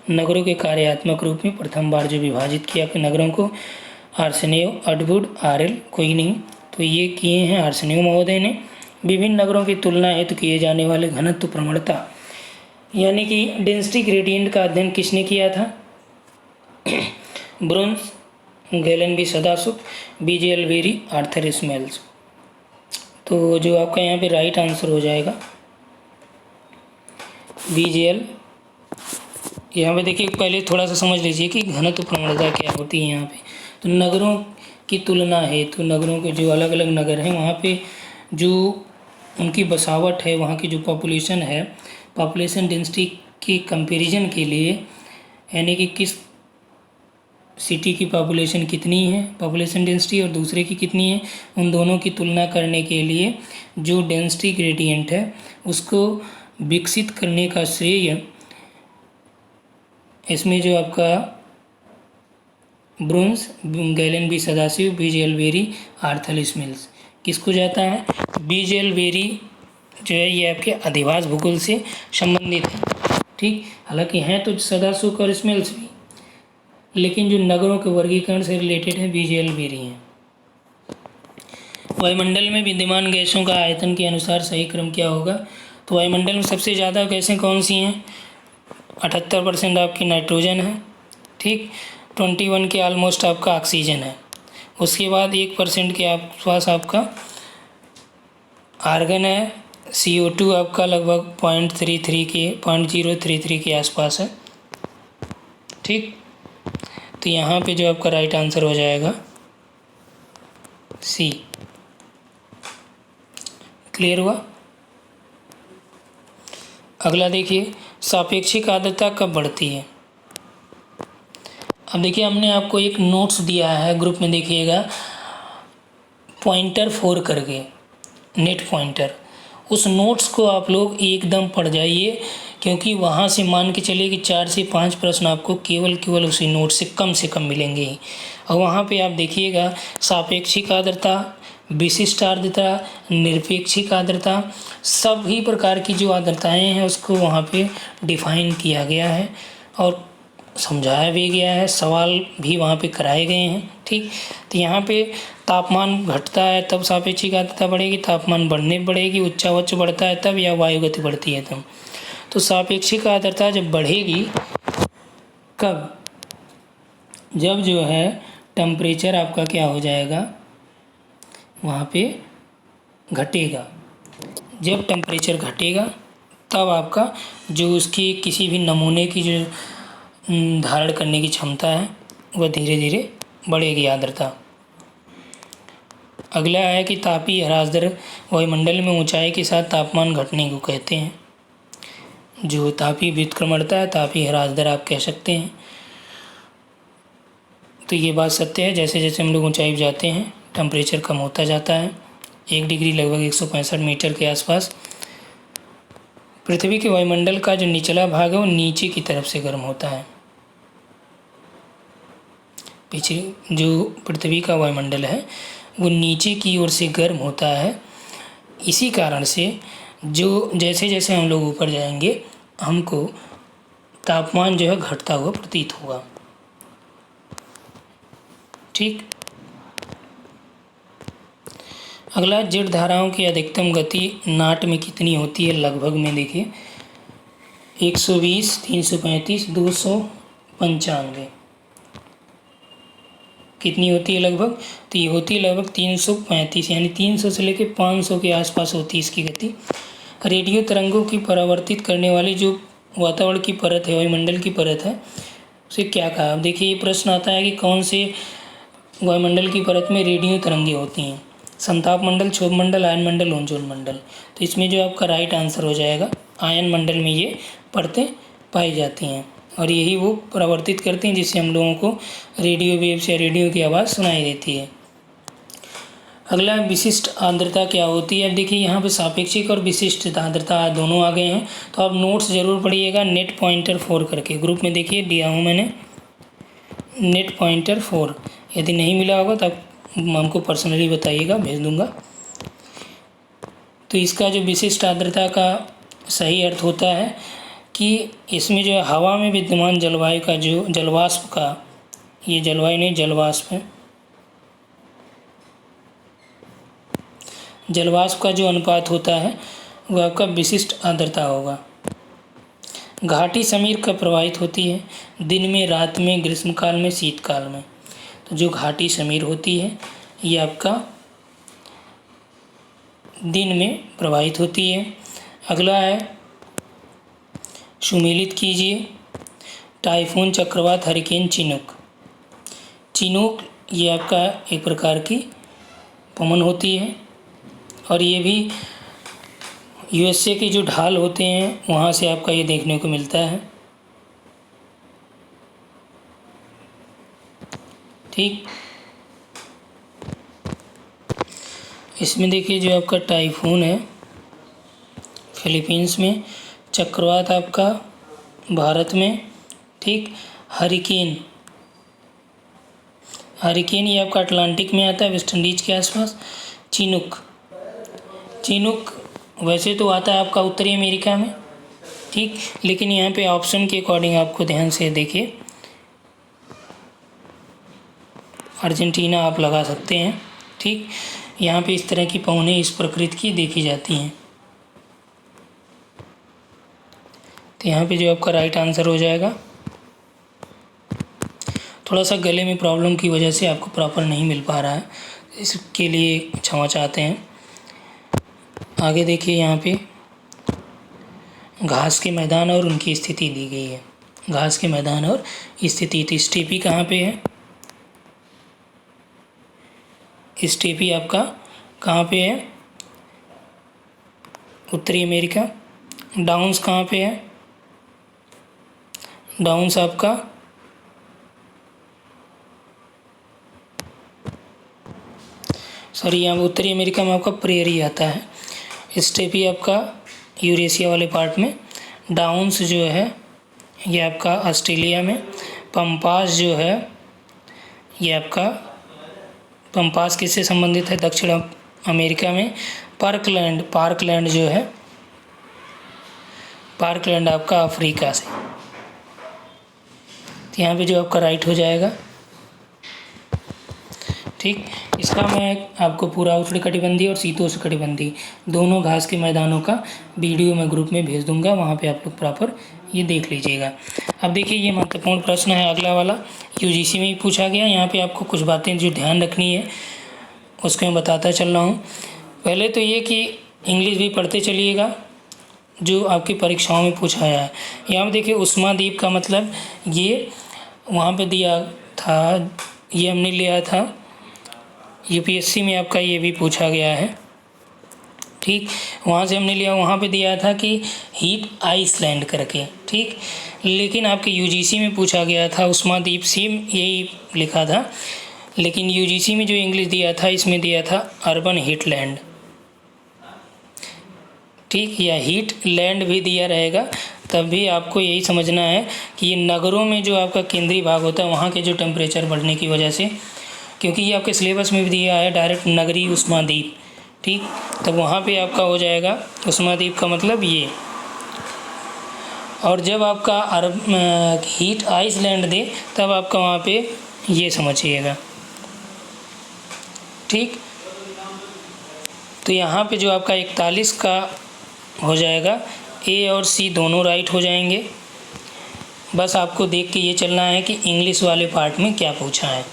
S1: नगरों के कार्यात्मक रूप में प्रथम बार जो विभाजित किया नगरों को, आर्सेनियो, अडवुड, आरएल, कोई नहीं, तो ये किए हैं आर्सेनियो महोदय ने। विभिन्न नगरों की तुलना हेतु किए जाने वाले घनत्व प्रवणता यानी कि डेंसिटी ग्रेडियंट का अध्ययन किसने किया था? ब्रुन्स, गैलन बी सदासुख, बीजे एल्वेरी, आर्थर स्मेल्स। तो जो आपका यहाँ पे राइट आंसर हो जाएगा बीजेएल। यहाँ पे देखिए पहले थोड़ा सा समझ लीजिए कि घनत्व प्रवणता क्या होती है। यहाँ पे तो नगरों की तुलना है, तो नगरों के जो अलग अलग नगर हैं वहाँ पे जो उनकी बसावट है, वहाँ की जो पॉपुलेशन है, पॉपुलेशन डेंसिटी के कंपैरिजन के लिए, यानी कि किस सिटी की पॉपुलेशन कितनी है, पॉपुलेशन डेंसिटी, और दूसरे की कितनी है, उन दोनों की तुलना करने के लिए जो डेंसिटी ग्रेडियंट है उसको विकसित करने का श्रेय इसमें जो आपका ब्रुन्स, गैलन बी सदाशिव, बीजे एल्वेरी, आर्थर स्मेल्स किसको जाता है? बीजे एल्वेरी जो है ये आपके अधिवास भूगोल से संबंधित है। ठीक, हालांकि हैं तो सदाशिव और स्मेल्स भी, लेकिन जो नगरों के वर्गीकरण से रिलेटेड है बीजे एल्वेरी हैं। वायुमंडल में विद्यमान गैसों का आयतन के अनुसार सही क्रम क्या होगा? तो वायुमंडल में सबसे ज़्यादा गैसें कौन सी हैं? 78% आपकी नाइट्रोजन है। ठीक, 21 के ऑलमोस्ट आपका ऑक्सीजन है। उसके बाद 1% के आसपास आपका आर्गन है। CO2 आपका लगभग 0.33 के आसपास है। ठीक, तो यहाँ पे जो आपका राइट आंसर हो जाएगा सी। क्लियर हुआ? अगला देखिए, सापेक्षिक आर्द्रता कब बढ़ती है? अब देखिए हमने आपको एक नोट्स दिया है ग्रुप में, देखिएगा .4 करके नेट पॉइंटर, उस नोट्स को आप लोग एकदम पढ़ जाइए, क्योंकि वहाँ से मान के चलिए कि 4 से 5 प्रश्न आपको केवल उसी नोट से कम मिलेंगे ही। और वहाँ पे आप देखिएगा सापेक्षिक आर्द्रता, विशिष्ट आर्द्रता, निरपेक्षिक आर्द्रता, सभी प्रकार की जो आर्द्रताएँ हैं उसको वहाँ पे डिफाइन किया गया है। और समझाया भी गया है, सवाल भी वहाँ पे कराए गए हैं। ठीक, तो यहाँ पे तापमान घटता है तब सापेक्षिक आर्द्रता बढ़ेगी, तापमान बढ़ने बढ़ेगी, उच्चावच बढ़ता है तब, या वायु गति बढ़ती है तब। तो सापेक्षिक आर्द्रता जब बढ़ेगी कब? जब जो है टेम्परेचर आपका क्या हो जाएगा, वहाँ पे घटेगा। जब टेम्परेचर घटेगा तब आपका जो उसकी किसी भी नमूने की जो धारण करने की क्षमता है वह धीरे धीरे बढ़ेगी आर्द्रता। अगला है कि तापीय ह्रास दर वायुमंडल में ऊंचाई के साथ तापमान घटने को कहते हैं। जो तापीय व्युत्क्रमणता है, तापीय ह्रास दर आप कह सकते हैं। तो ये बात सत्य है, जैसे जैसे हम लोग ऊंचाई पर जाते हैं टेम्परेचर कम होता जाता है। 1 डिग्री लगभग 165 मीटर के आसपास। पृथ्वी के वायुमंडल का जो निचला भाग है वो नीचे की तरफ से गर्म होता है। पीछे जो पृथ्वी का वायुमंडल है वो नीचे की ओर से गर्म होता है। इसी कारण से जो जैसे जैसे हम लोग ऊपर जाएंगे हमको तापमान जो है घटता हुआ प्रतीत होगा। ठीक, अगला, जेट धाराओं की अधिकतम गति नाट में कितनी होती है? लगभग में देखिए 120, 335, 295 कितनी होती है लगभग? तो ये होती है लगभग 335, यानी 300 से लेकर 500 के आसपास होती है इसकी गति। रेडियो तरंगों की परावर्तित करने वाली जो वातावरण की परत है, वायुमंडल की परत है, उसे क्या कहा? अब देखिए ये प्रश्न आता है कि कौन से वायुमंडल की परत में रेडियो तरंगें होती हैं? संताप मंडल, क्षोभ मंडल, आयन मंडल, ओजोन मंडल। तो इसमें जो आपका राइट आंसर हो जाएगा आयन मंडल में ये परतें पाई जाती हैं और यही वो परावर्तित करती हैं जिससे हम लोगों को रेडियो वेव्स या रेडियो की आवाज़ सुनाई देती है। अगला, विशिष्ट आर्द्रता क्या होती है? अब देखिए यहाँ पे सापेक्षिक और विशिष्ट आर्द्रता दोनों आ गए हैं, तो आप नोट्स ज़रूर पढ़िएगा नेट पॉइंटर 4 करके। ग्रुप में देखिए दिया हूँ मैंने नेट पॉइंटर 4। यदि नहीं मिला होगा तो आप हमको पर्सनली बताइएगा, भेज दूँगा। तो इसका जो विशिष्ट आर्द्रता का सही अर्थ होता है कि इसमें जो हवा में विद्यमान जलवायु का जो जलवाष्प का, ये जलवायु नहीं जलवाष्प है, जलवाष्प का जो अनुपात होता है वह आपका विशिष्ट आर्द्रता होगा। घाटी समीर कब प्रवाहित होती है? दिन में, रात में, ग्रीष्मकाल में, शीतकाल में। तो जो घाटी समीर होती है ये आपका दिन में प्रवाहित होती है। अगला है, सुमेलित कीजिए टाइफून, चक्रवात, हरिकेन, चिनूक। चिनूक ये आपका एक प्रकार की पवन होती है और ये भी यूएसए के जो ढाल होते हैं वहाँ से आपका ये देखने को मिलता है। ठीक, इसमें देखिए जो आपका टाइफून है फिलीपींस में, चक्रवात आपका भारत में। ठीक, हरिकेन, हरिकेन ये आपका अटलांटिक में आता है, वेस्ट इंडीज के आसपास। चिनूक, चिनूक वैसे तो आता है आपका उत्तरी अमेरिका में। ठीक, लेकिन यहाँ पे ऑप्शन के अकॉर्डिंग आपको ध्यान से देखिए अर्जेंटीना आप लगा सकते हैं। ठीक, यहाँ पे इस तरह की पवनें इस प्रकृति की देखी जाती हैं। तो यहाँ पे जो आपका राइट आंसर हो जाएगा। थोड़ा सा गले में प्रॉब्लम की वजह से आपको प्रॉपर नहीं मिल पा रहा है, इसके लिए क्षमा चाहते हैं। आगे देखिए यहाँ पे घास के मैदान और उनकी स्थिति दी गई है। घास के मैदान और स्थिति, तो स्टेपी कहाँ पे है? स्टेपी आपका कहाँ पे है? उत्तरी अमेरिका। डाउन्स कहाँ पे है? डाउन्स आपका यहाँ उत्तरी अमेरिका में आपका प्रेरी आता है। स्टेपी आपका यूरेशिया वाले पार्ट में। डाउन्स जो है ये आपका ऑस्ट्रेलिया में। पंपास जो है ये आपका, पंपास किससे संबंधित है? दक्षिण अमेरिका में। पार्कलैंड, पार्कलैंड जो है, पार्कलैंड आपका अफ्रीका से। तो यहाँ पे जो आपका राइट हो जाएगा। ठीक, इसका मैं आपको पूरा उष्णकटिबंधीय और शीतोष्णकटिबंधीय दोनों घास के मैदानों का वीडियो मैं ग्रुप में भेज दूंगा, वहाँ पे आप लोग प्रॉपर ये देख लीजिएगा। अब देखिए ये महत्वपूर्ण प्रश्न है अगला वाला, यूजीसी में भी पूछा गया। यहाँ पे आपको कुछ बातें जो ध्यान रखनी है उसको मैं बताता चल रहा हूँ। पहले तो ये कि इंग्लिश भी पढ़ते चलिएगा जो आपकी परीक्षाओं में पूछा गया है। यहाँ पे देखिए उष्माद्वीप का मतलब ये वहाँ पे दिया था, ये हमने लिया था यूपीएससी में, आपका ये भी पूछा गया है। ठीक, वहाँ से हमने लिया, वहाँ पे दिया था कि हीट आइसलैंड करके। ठीक, लेकिन आपके यूजीसी में पूछा गया था उष्माद्वीप से, यही लिखा था, लेकिन यूजीसी में जो इंग्लिश दिया था इसमें दिया था अर्बन हीटलैंड। ठीक, या हीट लैंड भी दिया रहेगा, तब भी आपको यही समझना है कि ये नगरों में जो आपका केंद्रीय भाग होता है वहाँ के जो टेम्परेचर बढ़ने की वजह से, क्योंकि ये आपके सिलेबस में भी दिया है डायरेक्ट नगरीय उष्माद्वीप। ठीक, तब वहाँ पे आपका हो जाएगा उष्माद्वीप का मतलब ये। और जब आपका हीट आइसलैंड दे तब आपका वहाँ पे ये समझिएगा। ठीक, तो यहाँ पे जो आपका 41 का हो जाएगा, ए और सी दोनों राइट हो जाएंगे। बस आपको देख के ये चलना है कि इंग्लिश वाले पार्ट में क्या पूछा है।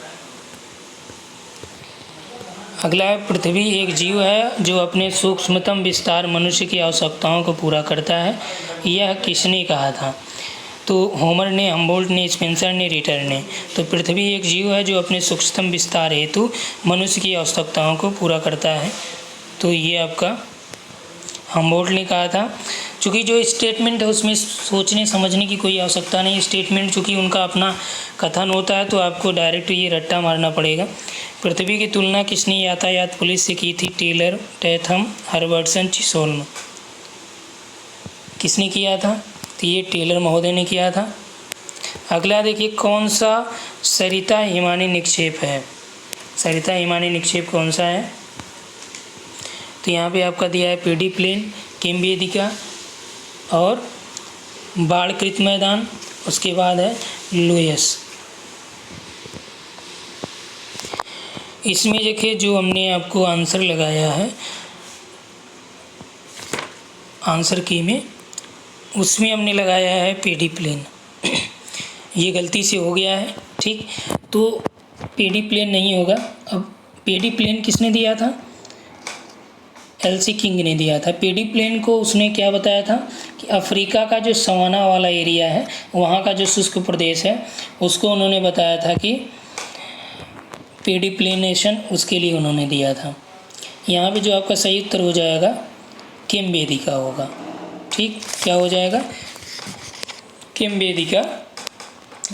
S1: अगला है, पृथ्वी एक जीव है जो अपने सूक्ष्मतम विस्तार मनुष्य की आवश्यकताओं को पूरा करता है। यह किसने कहा था? तो होमर ने, हम्बोल्ट ने, स्पेंसर ने, रिटर ने। तो पृथ्वी एक जीव है जो अपने सूक्ष्मतम विस्तार हेतु मनुष्य की आवश्यकताओं को पूरा करता है। तो ये आपका हम्बोल्ट ने कहा था। चूँकि जो स्टेटमेंट है उसमें सोचने समझने की कोई आवश्यकता नहीं, स्टेटमेंट चूँकि उनका अपना कथन होता है तो आपको डायरेक्ट ये रट्टा मारना पड़ेगा। पृथ्वी की तुलना किसने यातायात पुलिस से की थी? Taylor, टैथम, Herbertson, चिसोल्म। किसने किया था? तो ये टेलर महोदय ने किया था। अगला देखिए, कौन सा सरिता हिमानी निक्षेप है? सरिता हिमानी निक्षेप कौन सा है? तो यहाँ पे आपका दिया है पेडी प्लेन, केम्बेदिका और बाढ़कृत मैदान, उसके बाद है लुयस। इसमें देखिए जो हमने आपको आंसर लगाया है आंसर की में, उसमें हमने लगाया है पेडी प्लेन। ये गलती से हो गया है। ठीक, तो पेडी प्लेन नहीं होगा। अब पेडी प्लेन किसने दिया था? एलसी किंग ने दिया था। पेडी प्लेन को उसने क्या बताया था कि अफ्रीका का जो सवाना वाला एरिया है, वहाँ का जो शुष्क प्रदेश है, उसको उन्होंने बताया था कि पेडी प्लेनेशन, उसके लिए उन्होंने दिया था। यहाँ पे जो आपका सही उत्तर हो जाएगा केम्बेदिका होगा। ठीक, क्या हो जाएगा? केम्बेदिका,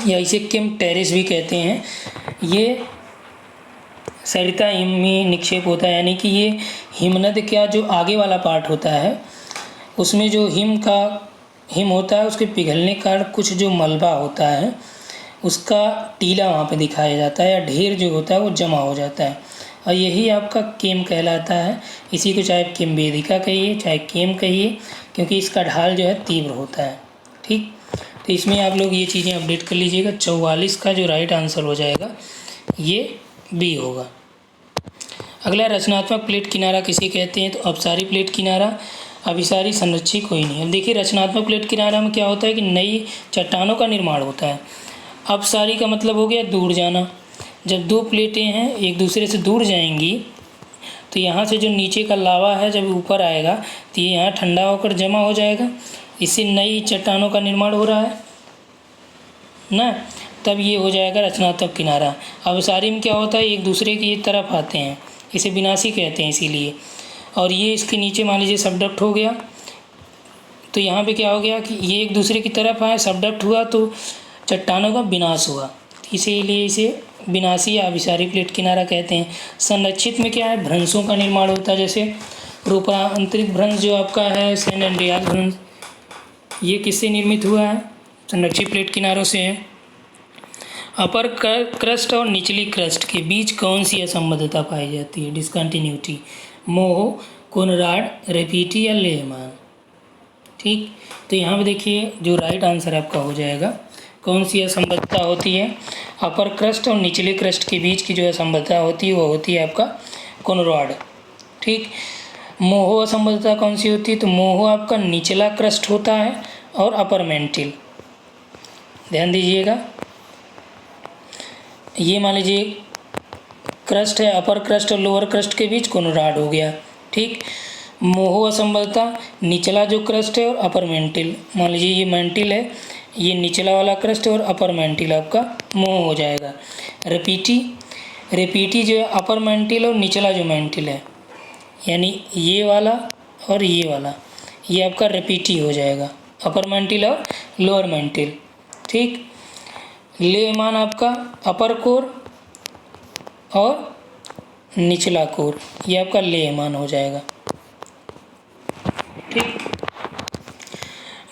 S1: या इसे केम टेरेस भी कहते हैं। ये सरिता हिमी निक्षेप होता है, यानी कि ये हिमनद का जो आगे वाला पार्ट होता है उसमें जो हिम होता है, उसके पिघलने का कुछ जो मलबा होता है उसका टीला वहाँ पे दिखाया जाता है, या ढेर जो होता है वो जमा हो जाता है, और यही आपका केम कहलाता है। इसी को चाहे केम्बेदिका कहिए चाहे केम कहिए, क्योंकि इसका ढाल जो है तीव्र होता है। ठीक, तो इसमें आप लोग ये चीज़ें अपडेट कर लीजिएगा। 44 का जो राइट आंसर हो जाएगा ये बी होगा। अगला, रचनात्मक प्लेट किनारा किसे कहते हैं? तो अपसारी प्लेट किनारा, अभिसारी, संरक्षी कोई नहीं। अब देखिए रचनात्मक प्लेट किनारा में क्या होता है कि नई चट्टानों का निर्माण होता है। अपसारी का मतलब हो गया दूर जाना। जब दो प्लेटें हैं एक दूसरे से दूर जाएंगी तो यहाँ से जो नीचे का लावा है जब ऊपर आएगा तो ये यहाँ ठंडा होकर जमा हो जाएगा, इससे नई चट्टानों का निर्माण हो रहा है ना, तब ये हो जाएगा रचनात्मक किनारा। अवसारी में क्या होता है, एक दूसरे की तरफ आते हैं, इसे विनाशी कहते हैं इसीलिए। और ये इसके नीचे मान लीजिए सबडक्ट हो गया, तो यहाँ पे क्या हो गया कि ये एक दूसरे की तरफ आए, सबडक्ट हुआ तो चट्टानों का विनाश हुआ, इसीलिए इसे विनाशी या अभिसारी प्लेट किनारा कहते हैं। संरक्षित में क्या है, भ्रंशों का निर्माण होता है, जैसे रूपांतरित भ्रंश जो आपका है सैन एंड्रियास भ्रंश, ये किससे निर्मित हुआ है? संरक्षित प्लेट किनारों से है। अपर क्रस्ट और निचली क्रस्ट के बीच कौन सी असंबद्धता पाई जाती है? डिसकंटिन्यूटी, मोह, कोनराड, रेपीटी या लेहमान। ठीक, तो यहाँ पे देखिए जो राइट आंसर आपका हो जाएगा कौन सी असंबद्धता होती है? अपर क्रस्ट और निचले क्रस्ट के बीच की जो असंबद्धता होती है वो होती है आपका कोनरॉड। ठीक। मोहो असंबद्धता कौन सी होती है? तो मोहो आपका निचला क्रस्ट होता है और अपर मेंटिल। ध्यान दीजिएगा, ये मान लीजिए क्रस्ट है, अपर क्रस्ट और लोअर क्रस्ट के बीच कोनरॉड हो गया। ठीक। मोहो असंबद्धता निचला जो क्रस्ट है और अपर मेंटिल, मान लीजिए ये मेंटिल है, ये निचला वाला क्रस्ट और अपर मेंटिल आपका मोह हो जाएगा। रेपीटी जो है अपर मेंटिल और निचला जो मेंटिल है, यानी ये वाला और ये वाला, ये आपका रेपीटी हो जाएगा, अपर मेंटिल और लोअर मेंटिल। ठीक। लेमान आपका अपर कोर और निचला कोर, ये आपका लेमान हो जाएगा। ठीक।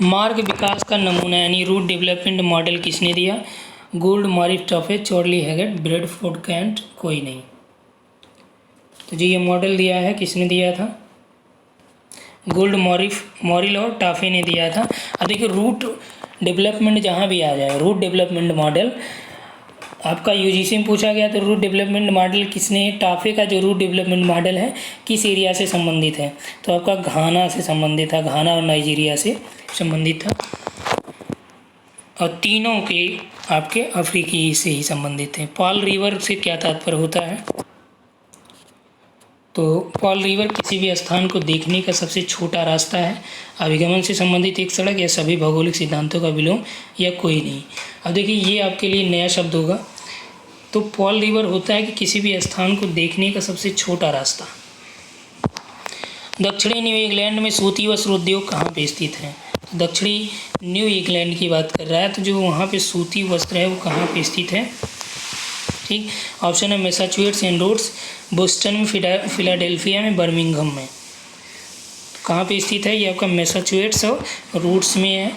S1: मार्ग विकास का नमूना यानी रूट डेवलपमेंट मॉडल किसने दिया? Gould, Morris, Taaffe, Chorley Haggett, Bradford, Kent, कोई नहीं। तो जी ये मॉडल दिया है, किसने दिया था? गोल्ड, मॉरिल और टाफे ने दिया था। अब देखिए रूट डेवलपमेंट जहाँ भी आ जाए, रूट डेवलपमेंट मॉडल आपका यूजीसी में पूछा गया, तो रूट डेवलपमेंट मॉडल किसने? टाफे का जो रूट डेवलपमेंट मॉडल है किस एरिया से संबंधित है? तो आपका घाना से संबंधित था, घाना और नाइजीरिया से संबंधित था, और तीनों के आपके अफ्रीकी से ही संबंधित हैं। पॉल रिवर से क्या तात्पर्य होता है? तो पॉल रिवर किसी भी स्थान को देखने का सबसे छोटा रास्ता है, अभिगमन से संबंधित एक सड़क या सभी भौगोलिक सिद्धांतों का विलोम या कोई नहीं। अब देखिए ये आपके लिए नया शब्द होगा। तो पॉल रिवर होता है कि किसी भी स्थान को देखने का सबसे छोटा रास्ता। दक्षिणी न्यू इंग्लैंड में सूती वस्त्र उद्योग कहाँ पे स्थित है? दक्षिणी न्यू इंग्लैंड की बात कर रहा है, तो जो वहाँ पे सूती वस्त्र है वो कहाँ पे स्थित है? ठीक। ऑप्शन है मैसाचुसेट्स एंड रोड्स, बोस्टन में, फिलाडेल्फिया में, बर्मिंघम में। कहाँ पे स्थित है? ये आपका मैसाचुसेट्स और रोड्स में है।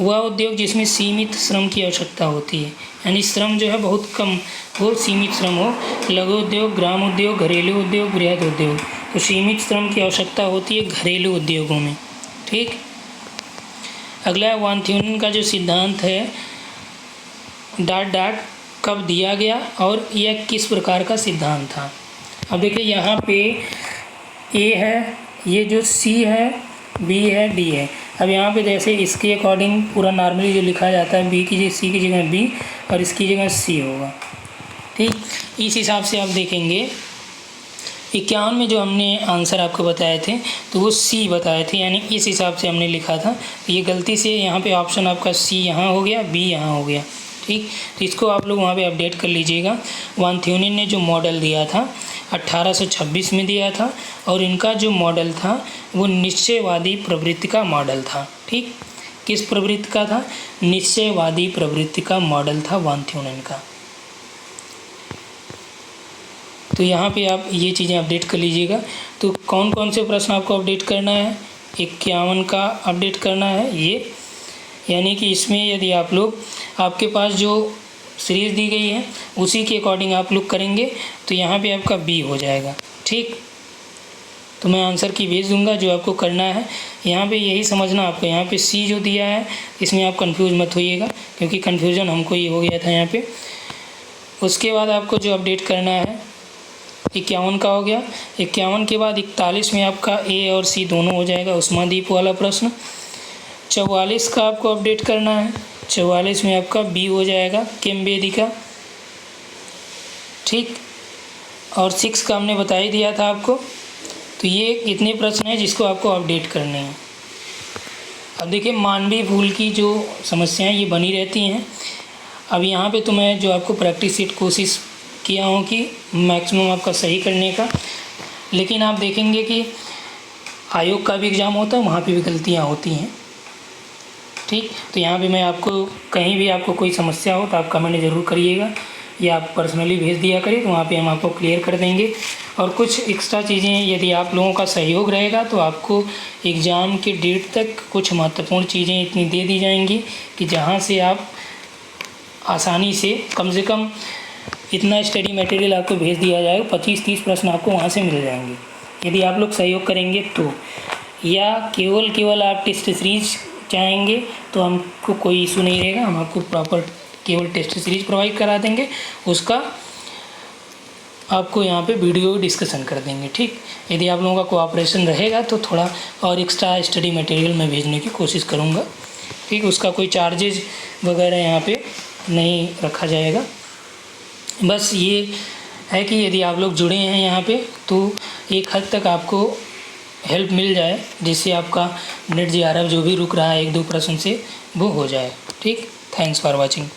S1: वह उद्योग जिसमें सीमित श्रम की आवश्यकता होती है, यानी श्रम जो है बहुत कम, बहुत सीमित श्रम हो। लघु उद्योग, ग्राम उद्योग, घरेलू उद्योग, बृहद उद्योग। तो सीमित श्रम की आवश्यकता होती है घरेलू उद्योगों में। ठीक। अगला है वान थ्यूनेन का जो सिद्धांत है डॉट कब दिया गया और यह किस प्रकार का सिद्धांत था? अब देखिए यहाँ पे ए है, ये जो सी है, बी है, डी है। अब यहाँ पे जैसे इसके अकॉर्डिंग पूरा नॉर्मली जो लिखा जाता है, बी की जगह सी की जगह बी और इसकी जगह सी होगा। ठीक। इस हिसाब से आप देखेंगे 51 में जो हमने आंसर आपको बताए थे तो वो सी बताए थे, यानी इस हिसाब से हमने लिखा था। तो ये गलती से यहाँ पे ऑप्शन आपका सी यहाँ हो गया, बी यहाँ हो गया। ठीक। तो इसको आप लोग वहाँ पे अपडेट कर लीजिएगा। वान थ्यूनेन ने जो मॉडल दिया था 1826 में दिया था, और इनका जो मॉडल था वो निश्चयवादी प्रवृत्ति का मॉडल था। ठीक। किस प्रवृत्ति का था? निश्चयवादी प्रवृत्ति का मॉडल था वान थ्यूनेन का। तो यहाँ पे आप ये चीज़ें अपडेट कर लीजिएगा। तो कौन कौन से प्रश्न आपको अपडेट करना है? 51 का अपडेट करना है ये, यानी कि इसमें यदि आप लोग, आपके पास जो सीरीज़ दी गई है उसी के अकॉर्डिंग आप लोग करेंगे तो यहाँ पे आपका बी हो जाएगा। ठीक। तो मैं आंसर की भेज दूंगा जो आपको करना है। यहाँ पे यही समझना आपको, यहाँ पे सी जो दिया है इसमें आप कंफ्यूज मत होइएगा, क्योंकि कन्फ्यूज़न हमको ही हो गया था यहाँ पे। उसके बाद आपको जो अपडेट करना है 51 का हो गया। 51 के बाद 41 में आपका ए और सी दोनों हो जाएगा, उष्मादीप वाला प्रश्न। 44 का आपको अपडेट करना है, 44 में आपका बी हो जाएगा, केम्बेदिका। ठीक। और 6 का हमने बता ही दिया था आपको। तो ये इतने प्रश्न हैं जिसको आपको अपडेट करने हैं। अब देखिए मानवीय भूल की जो समस्याएं ये बनी रहती हैं। अब यहाँ पे तो मैं जो आपको प्रैक्टिस सेट कोशिश किया हूँ कि मैक्सिमम आपका सही करने का, लेकिन आप देखेंगे कि आयोग का भी एग्ज़ाम होता है, वहाँ पे भी गलतियाँ होती हैं। ठीक। तो यहाँ पे मैं आपको कहीं भी आपको कोई समस्या हो तो आप कमेंट ज़रूर करिएगा, या आप पर्सनली भेज दिया करिए, तो वहाँ पे हम आपको क्लियर कर देंगे। और कुछ एक्स्ट्रा चीज़ें यदि आप लोगों का सहयोग रहेगा तो आपको एग्ज़ाम के डेट तक कुछ महत्वपूर्ण चीज़ें इतनी दे दी जाएंगी कि जहाँ से आप आसानी से कम इतना स्टडी मटेरियल आपको भेज दिया जाएगा, 25-30 प्रश्न आपको वहाँ से मिल जाएंगे यदि आप लोग सहयोग करेंगे तो। या केवल आप टेस्ट सीरीज चाहेंगे तो हमको कोई इशू नहीं रहेगा, हम आपको प्रॉपर केवल टेस्ट सीरीज प्रोवाइड करा देंगे, उसका आपको यहाँ पे वीडियो डिस्कशन कर देंगे। ठीक, यदि आप लोगों का कोऑपरेशन रहेगा तो थोड़ा और एक्स्ट्रा स्टडी मटेरियल मैं भेजने की कोशिश करूँगा। ठीक, उसका कोई चार्जेज वगैरह यहाँ पे नहीं रखा जाएगा। बस ये है कि यदि आप लोग जुड़े हैं यहाँ पे तो एक हद तक आपको हेल्प मिल जाए, जिससे आपका नेट JRF जो भी रुक रहा है 1-2% से वो हो जाए। ठीक, थैंक्स फॉर वॉचिंग।